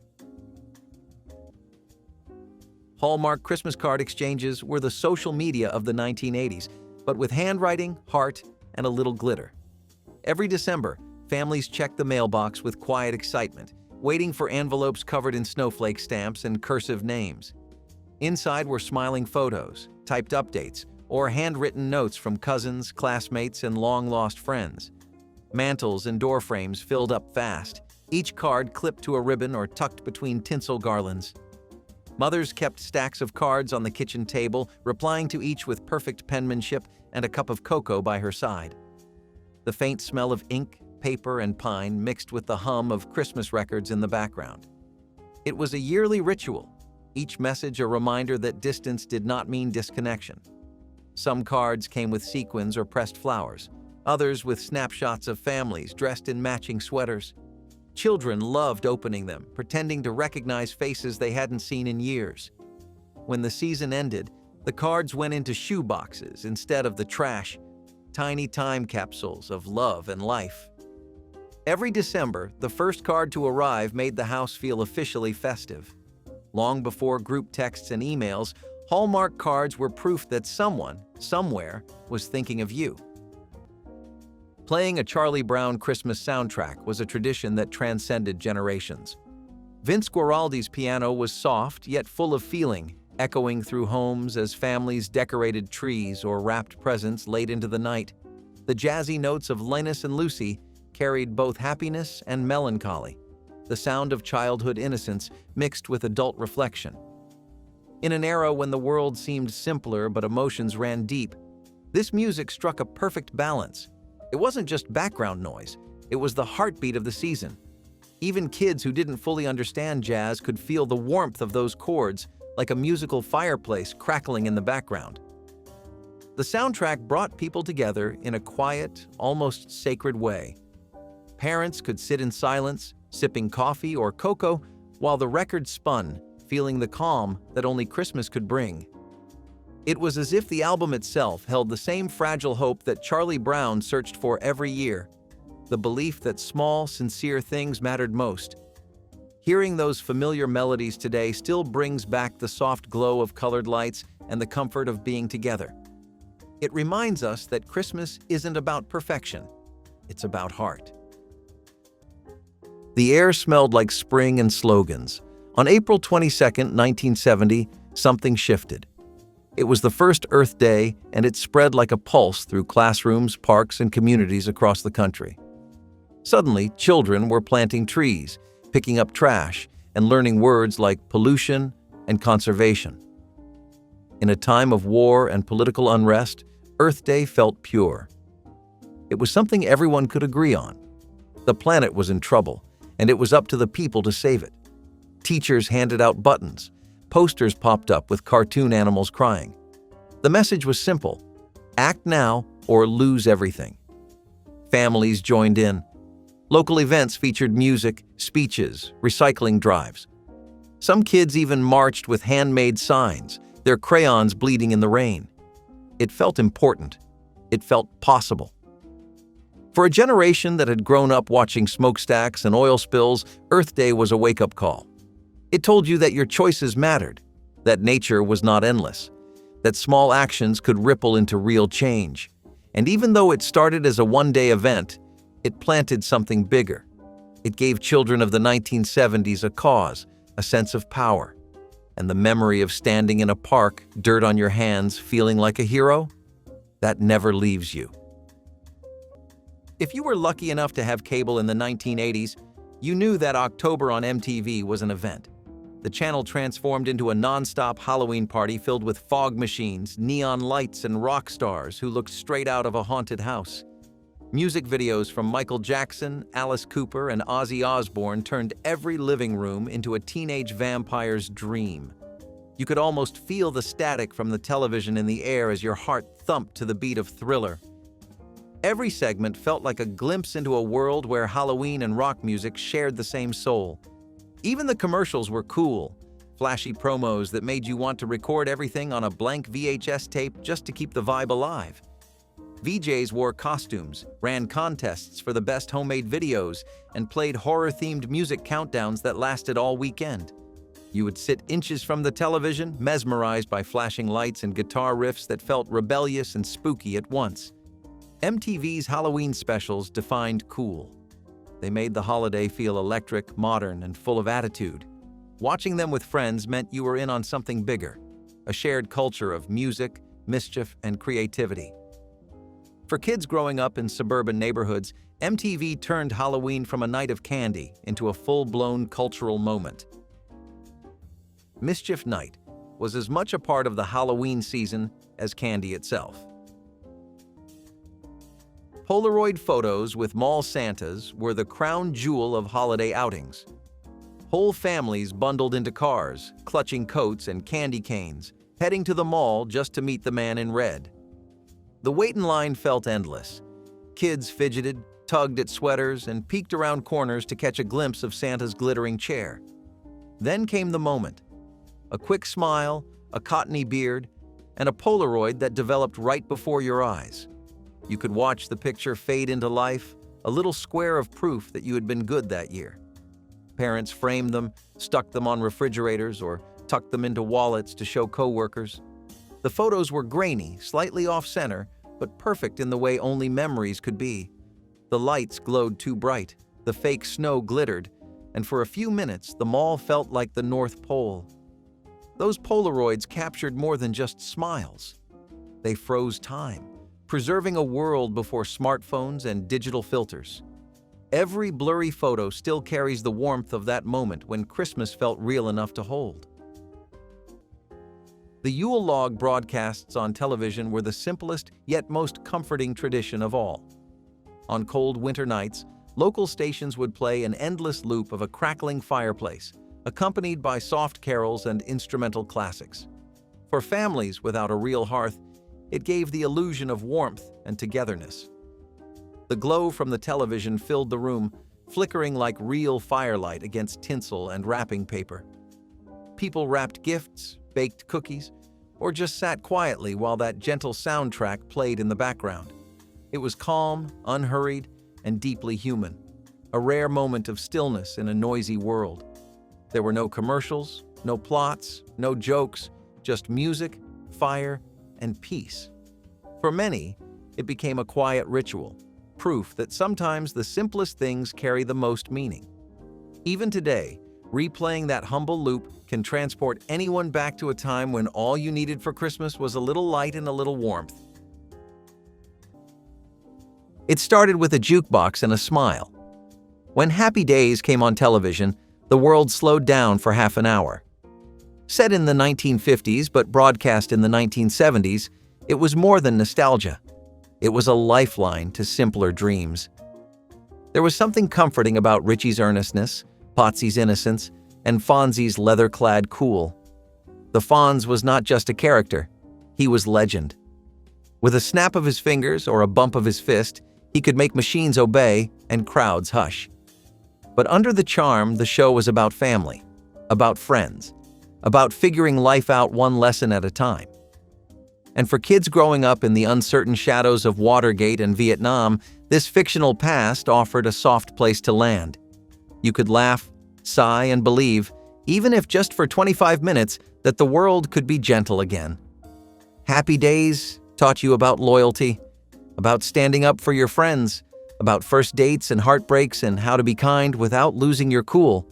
Hallmark Christmas card exchanges were the social media of the 1980s, but with handwriting, heart, and a little glitter. Every December, families checked the mailbox with quiet excitement, waiting for envelopes covered in snowflake stamps and cursive names. Inside were smiling photos, typed updates, or handwritten notes from cousins, classmates, and long-lost friends. Mantels and door frames filled up fast, each card clipped to a ribbon or tucked between tinsel garlands. Mothers kept stacks of cards on the kitchen table, replying to each with perfect penmanship and a cup of cocoa by her side. The faint smell of ink, paper, and pine mixed with the hum of Christmas records in the background. It was a yearly ritual, each message a reminder that distance did not mean disconnection. Some cards came with sequins or pressed flowers, others with snapshots of families dressed in matching sweaters. Children loved opening them, pretending to recognize faces they hadn't seen in years. When the season ended, the cards went into shoe boxes instead of the trash, tiny time capsules of love and life. Every December, the first card to arrive made the house feel officially festive. Long before group texts and emails, Hallmark cards were proof that someone, somewhere, was thinking of you. Playing a Charlie Brown Christmas soundtrack was a tradition that transcended generations. Vince Guaraldi's piano was soft yet full of feeling, echoing through homes as families decorated trees or wrapped presents late into the night. The jazzy notes of Linus and Lucy carried both happiness and melancholy, the sound of childhood innocence mixed with adult reflection. In an era when the world seemed simpler but emotions ran deep, this music struck a perfect balance. It wasn't just background noise, it was the heartbeat of the season. Even kids who didn't fully understand jazz could feel the warmth of those chords, like a musical fireplace crackling in the background. The soundtrack brought people together in a quiet, almost sacred way. Parents could sit in silence, sipping coffee or cocoa, while the record spun, feeling the calm that only Christmas could bring. It was as if the album itself held the same fragile hope that Charlie Brown searched for every year, the belief that small, sincere things mattered most. Hearing those familiar melodies today still brings back the soft glow of colored lights and the comfort of being together. It reminds us that Christmas isn't about perfection, it's about heart. The air smelled like spring and slogans. On April 22, 1970, something shifted. It was the first Earth Day, and it spread like a pulse through classrooms, parks, and communities across the country. Suddenly, children were planting trees, picking up trash, and learning words like pollution and conservation. In a time of war and political unrest, Earth Day felt pure. It was something everyone could agree on. The planet was in trouble, and it was up to the people to save it. Teachers handed out buttons. Posters popped up with cartoon animals crying. The message was simple: act now or lose everything. Families joined in. Local events featured music, speeches, recycling drives. Some kids even marched with handmade signs, their crayons bleeding in the rain. It felt important. It felt possible. For a generation that had grown up watching smokestacks and oil spills, Earth Day was a wake-up call. It told you that your choices mattered, that nature was not endless, that small actions could ripple into real change. And even though it started as a one-day event, it planted something bigger. It gave children of the 1970s a cause, a sense of power, and the memory of standing in a park, dirt on your hands, feeling like a hero, that never leaves you. If you were lucky enough to have cable in the 1980s, you knew that October on MTV was an event. The channel transformed into a non-stop Halloween party filled with fog machines, neon lights, and rock stars who looked straight out of a haunted house. Music videos from Michael Jackson, Alice Cooper, and Ozzy Osbourne turned every living room into a teenage vampire's dream. You could almost feel the static from the television in the air as your heart thumped to the beat of Thriller. Every segment felt like a glimpse into a world where Halloween and rock music shared the same soul. Even the commercials were cool, flashy promos that made you want to record everything on a blank VHS tape just to keep the vibe alive. VJs wore costumes, ran contests for the best homemade videos, and played horror-themed music countdowns that lasted all weekend. You would sit inches from the television, mesmerized by flashing lights and guitar riffs that felt rebellious and spooky at once. MTV's Halloween specials defined cool. They made the holiday feel electric, modern, and full of attitude. Watching them with friends meant you were in on something bigger, a shared culture of music, mischief, and creativity. For kids growing up in suburban neighborhoods, MTV turned Halloween from a night of candy into a full-blown cultural moment. Mischief Night was as much a part of the Halloween season as candy itself. Polaroid photos with mall Santas were the crown jewel of holiday outings. Whole families bundled into cars, clutching coats and candy canes, heading to the mall just to meet the man in red. The wait in line felt endless. Kids fidgeted, tugged at sweaters, and peeked around corners to catch a glimpse of Santa's glittering chair. Then came the moment. A quick smile, a cottony beard, and a Polaroid that developed right before your eyes. You could watch the picture fade into life, a little square of proof that you had been good that year. Parents framed them, stuck them on refrigerators, or tucked them into wallets to show coworkers. The photos were grainy, slightly off-center, but perfect in the way only memories could be. The lights glowed too bright, the fake snow glittered, and for a few minutes the mall felt like the North Pole. Those Polaroids captured more than just smiles. They froze time, preserving a world before smartphones and digital filters. Every blurry photo still carries the warmth of that moment when Christmas felt real enough to hold. The Yule log broadcasts on television were the simplest yet most comforting tradition of all. On cold winter nights, local stations would play an endless loop of a crackling fireplace, accompanied by soft carols and instrumental classics. For families without a real hearth, it gave the illusion of warmth and togetherness. The glow from the television filled the room, flickering like real firelight against tinsel and wrapping paper. People wrapped gifts, baked cookies, or just sat quietly while that gentle soundtrack played in the background. It was calm, unhurried, and deeply human, a rare moment of stillness in a noisy world. There were no commercials, no plots, no jokes, just music, fire, and peace. For many, it became a quiet ritual, proof that sometimes the simplest things carry the most meaning. Even today, replaying that humble loop can transport anyone back to a time when all you needed for Christmas was a little light and a little warmth. It started with a jukebox and a smile. When Happy Days came on television, the world slowed down for half an hour. Set in the 1950s but broadcast in the 1970s, it was more than nostalgia. It was a lifeline to simpler dreams. There was something comforting about Richie's earnestness, Potsy's innocence, and Fonzie's leather-clad cool. The Fonz was not just a character, he was legend. With a snap of his fingers or a bump of his fist, he could make machines obey and crowds hush. But under the charm, the show was about family, about friends, about figuring life out one lesson at a time. And for kids growing up in the uncertain shadows of Watergate and Vietnam, this fictional past offered a soft place to land. You could laugh, sigh, and believe, even if just for 25 minutes, that the world could be gentle again. Happy Days taught you about loyalty, about standing up for your friends, about first dates and heartbreaks and how to be kind without losing your cool.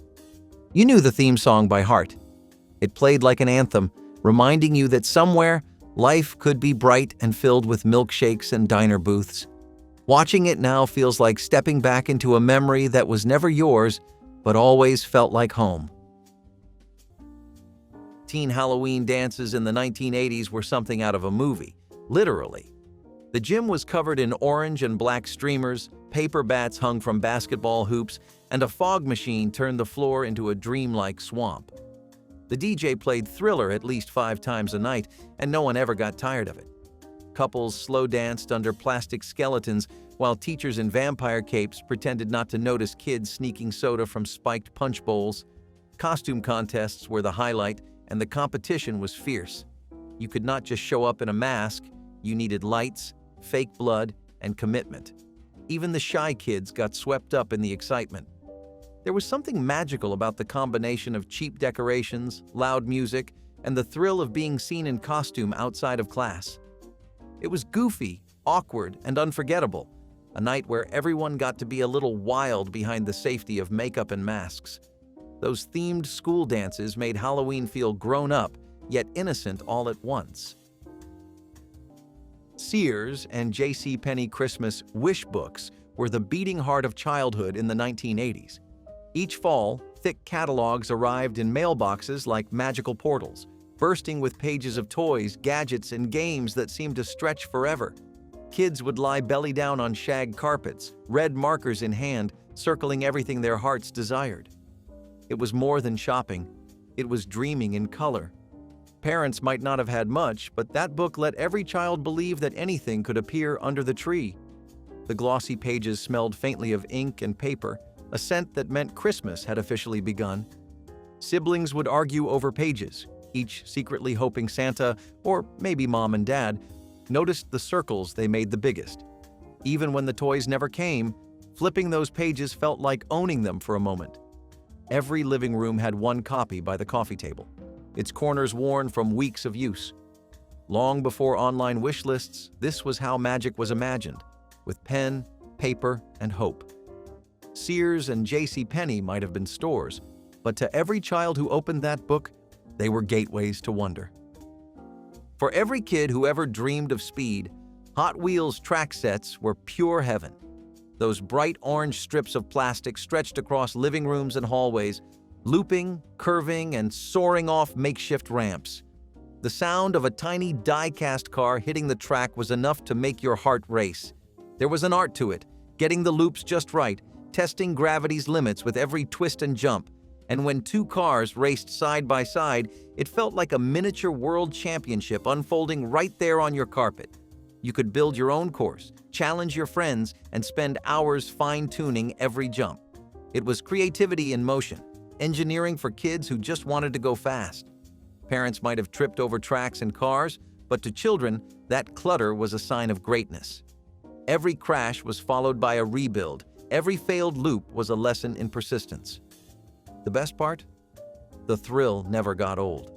You knew the theme song by heart. It played like an anthem, reminding you that somewhere, life could be bright and filled with milkshakes and diner booths. Watching it now feels like stepping back into a memory that was never yours, but always felt like home. Teen Halloween dances in the 1980s were something out of a movie, literally. The gym was covered in orange and black streamers, paper bats hung from basketball hoops, and a fog machine turned the floor into a dreamlike swamp. The DJ played Thriller at least 5 times a night, and no one ever got tired of it. Couples slow danced under plastic skeletons, while teachers in vampire capes pretended not to notice kids sneaking soda from spiked punch bowls. Costume contests were the highlight, and the competition was fierce. You could not just show up in a mask, you needed lights, fake blood, and commitment. Even the shy kids got swept up in the excitement. There was something magical about the combination of cheap decorations, loud music, and the thrill of being seen in costume outside of class. It was goofy, awkward, and unforgettable, a night where everyone got to be a little wild behind the safety of makeup and masks. Those themed school dances made Halloween feel grown up, yet innocent all at once. Sears and JCPenney Christmas wish books were the beating heart of childhood in the 1980s. Each fall, thick catalogs arrived in mailboxes like magical portals, bursting with pages of toys, gadgets, and games that seemed to stretch forever. Kids would lie belly down on shag carpets, red markers in hand, circling everything their hearts desired. It was more than shopping. It was dreaming in color. Parents might not have had much, but that book let every child believe that anything could appear under the tree. The glossy pages smelled faintly of ink and paper, a scent that meant Christmas had officially begun. Siblings would argue over pages, each secretly hoping Santa, or maybe Mom and Dad, noticed the circles they made the biggest. Even when the toys never came, flipping those pages felt like owning them for a moment. Every living room had one copy by the coffee table, its corners worn from weeks of use. Long before online wish lists, this was how magic was imagined, with pen, paper, and hope. Sears and JCPenney might have been stores, but to every child who opened that book, They were gateways to wonder. For every kid who ever dreamed of speed, Hot Wheels track sets were pure heaven. Those bright orange strips of plastic stretched across living rooms and hallways, looping, curving, and soaring off makeshift ramps. The sound of a tiny die-cast car hitting the track was enough to make your heart race. There was an art to it, getting the loops just right, testing gravity's limits with every twist and jump. And when two cars raced side by side, it felt like a miniature world championship unfolding right there on your carpet. You could build your own course, challenge your friends, and spend hours fine-tuning every jump. It was creativity in motion, engineering for kids who just wanted to go fast. Parents might have tripped over tracks and cars, but to children, that clutter was a sign of greatness. Every crash was followed by a rebuild. Every failed loop was a lesson in persistence. The best part? The thrill never got old.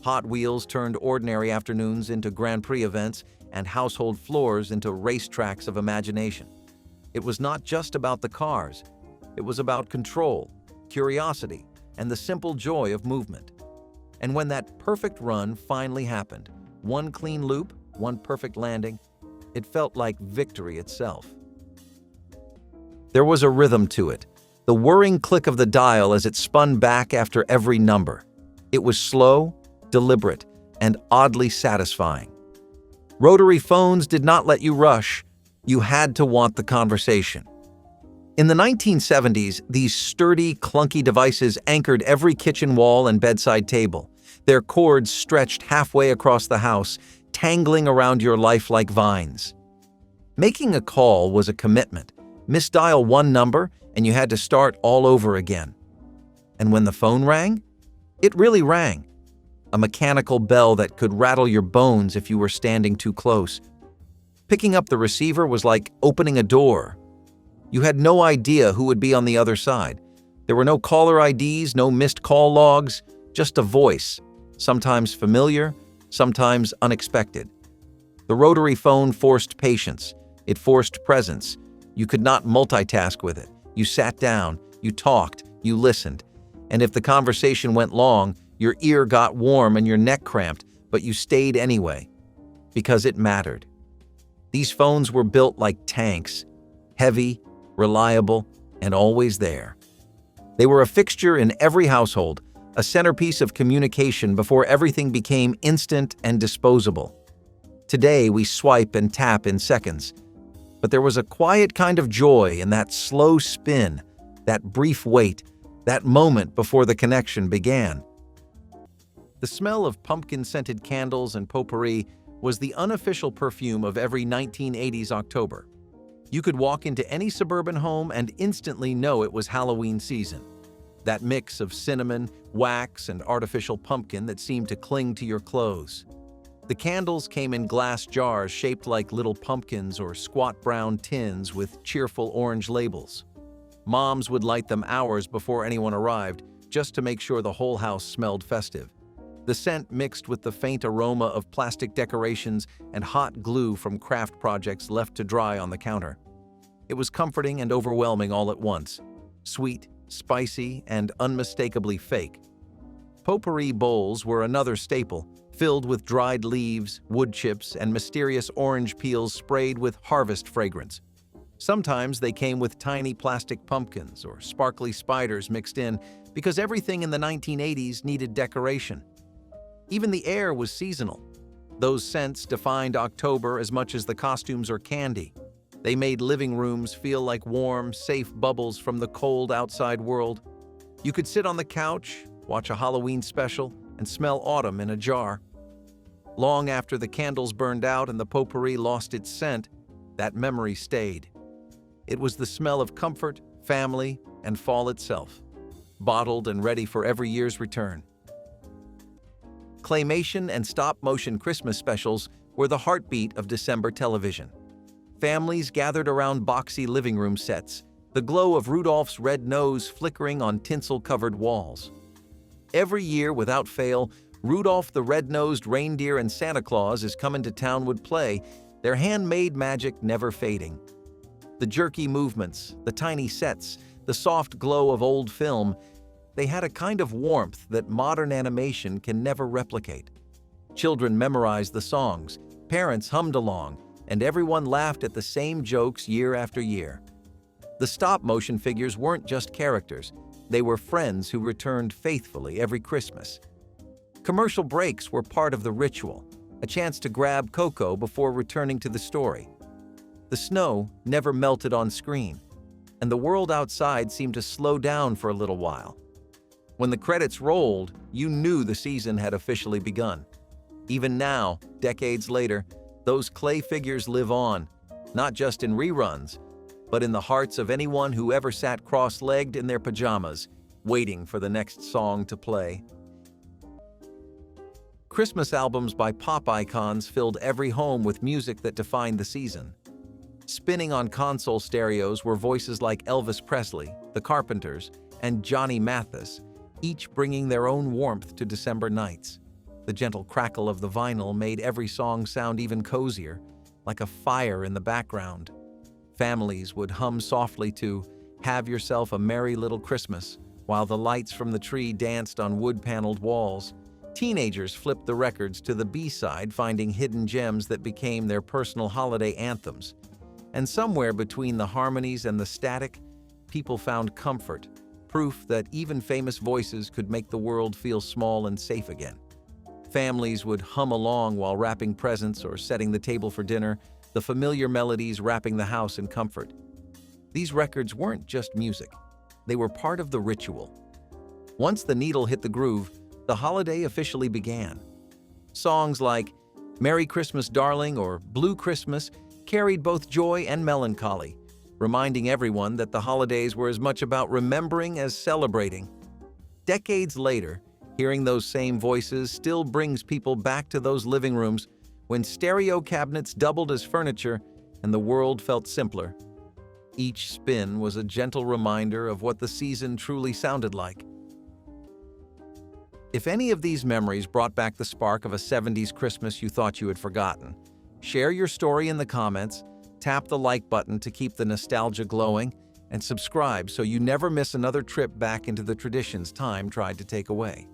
Hot Wheels turned ordinary afternoons into Grand Prix events and household floors into racetracks of imagination. It was not just about the cars. It was about control, curiosity, and the simple joy of movement. And when that perfect run finally happened, one clean loop, one perfect landing, it felt like victory itself. There was a rhythm to it, the whirring click of the dial as it spun back after every number. It was slow, deliberate, and oddly satisfying. Rotary phones did not let you rush. You had to want the conversation. In the 1970s, these sturdy, clunky devices anchored every kitchen wall and bedside table. Their cords stretched halfway across the house, tangling around your life like vines. Making a call was a commitment. Misdial one number, and you had to start all over again. And when the phone rang, it really rang. A mechanical bell that could rattle your bones if you were standing too close. Picking up the receiver was like opening a door. You had no idea who would be on the other side. There were no caller IDs, no missed call logs, just a voice, sometimes familiar, sometimes unexpected. The rotary phone forced patience. It forced presence. You could not multitask with it. You sat down, you talked, you listened. And if the conversation went long, your ear got warm and your neck cramped, but you stayed anyway, because it mattered. These phones were built like tanks, heavy, reliable, and always there. They were a fixture in every household, a centerpiece of communication before everything became instant and disposable. Today, we swipe and tap in seconds. But there was a quiet kind of joy in that slow spin, that brief wait, that moment before the connection began. The smell of pumpkin-scented candles and potpourri was the unofficial perfume of every 1980s October. You could walk into any suburban home and instantly know it was Halloween season. That mix of cinnamon, wax, and artificial pumpkin that seemed to cling to your clothes. The candles came in glass jars shaped like little pumpkins or squat brown tins with cheerful orange labels. Moms would light them hours before anyone arrived, just to make sure the whole house smelled festive. The scent mixed with the faint aroma of plastic decorations and hot glue from craft projects left to dry on the counter. It was comforting and overwhelming all at once. Sweet, spicy, and unmistakably fake. Potpourri bowls were another staple, filled with dried leaves, wood chips, and mysterious orange peels sprayed with harvest fragrance. Sometimes they came with tiny plastic pumpkins or sparkly spiders mixed in because everything in the 1980s needed decoration. Even the air was seasonal. Those scents defined October as much as the costumes or candy. They made living rooms feel like warm, safe bubbles from the cold outside world. You could sit on the couch, watch a Halloween special, and smell autumn in a jar. Long after the candles burned out and the potpourri lost its scent, that memory stayed. It was the smell of comfort, family, and fall itself, bottled and ready for every year's return. Claymation and stop-motion Christmas specials were the heartbeat of December television. Families gathered around boxy living room sets, the glow of Rudolph's red nose flickering on tinsel-covered walls. Every year, without fail, Rudolph the Red-Nosed Reindeer and Santa Claus is Coming to Town would play, their handmade magic never fading. The jerky movements, the tiny sets, the soft glow of old film, They had a kind of warmth that modern animation can never replicate. Children memorized the songs, parents hummed along, and everyone laughed at the same jokes year after year. The stop-motion figures weren't just characters, they were friends who returned faithfully every Christmas. Commercial breaks were part of the ritual, a chance to grab Coco before returning to the story. The snow never melted on screen, and the world outside seemed to slow down for a little while. When the credits rolled, you knew the season had officially begun. Even now, decades later, those clay figures live on, not just in reruns, but in the hearts of anyone who ever sat cross-legged in their pajamas, waiting for the next song to play. Christmas albums by pop icons filled every home with music that defined the season. Spinning on console stereos were voices like Elvis Presley, the Carpenters, and Johnny Mathis, each bringing their own warmth to December nights. The gentle crackle of the vinyl made every song sound even cozier, like a fire in the background. Families would hum softly to "Have Yourself a Merry Little Christmas," while the lights from the tree danced on wood-paneled walls. Teenagers flipped the records to the B-side, finding hidden gems that became their personal holiday anthems. And somewhere between the harmonies and the static, people found comfort, proof that even famous voices could make the world feel small and safe again. Families would hum along while wrapping presents or setting the table for dinner, the familiar melodies wrapping the house in comfort. These records weren't just music. They were part of the ritual. Once the needle hit the groove, the holiday officially began. Songs like "Merry Christmas, Darling" or "Blue Christmas" carried both joy and melancholy, reminding everyone that the holidays were as much about remembering as celebrating. Decades later, hearing those same voices still brings people back to those living rooms when stereo cabinets doubled as furniture and the world felt simpler. Each spin was a gentle reminder of what the season truly sounded like. If any of these memories brought back the spark of a 70s Christmas you thought you had forgotten, share your story in the comments, tap the like button to keep the nostalgia glowing, and subscribe so you never miss another trip back into the traditions time tried to take away.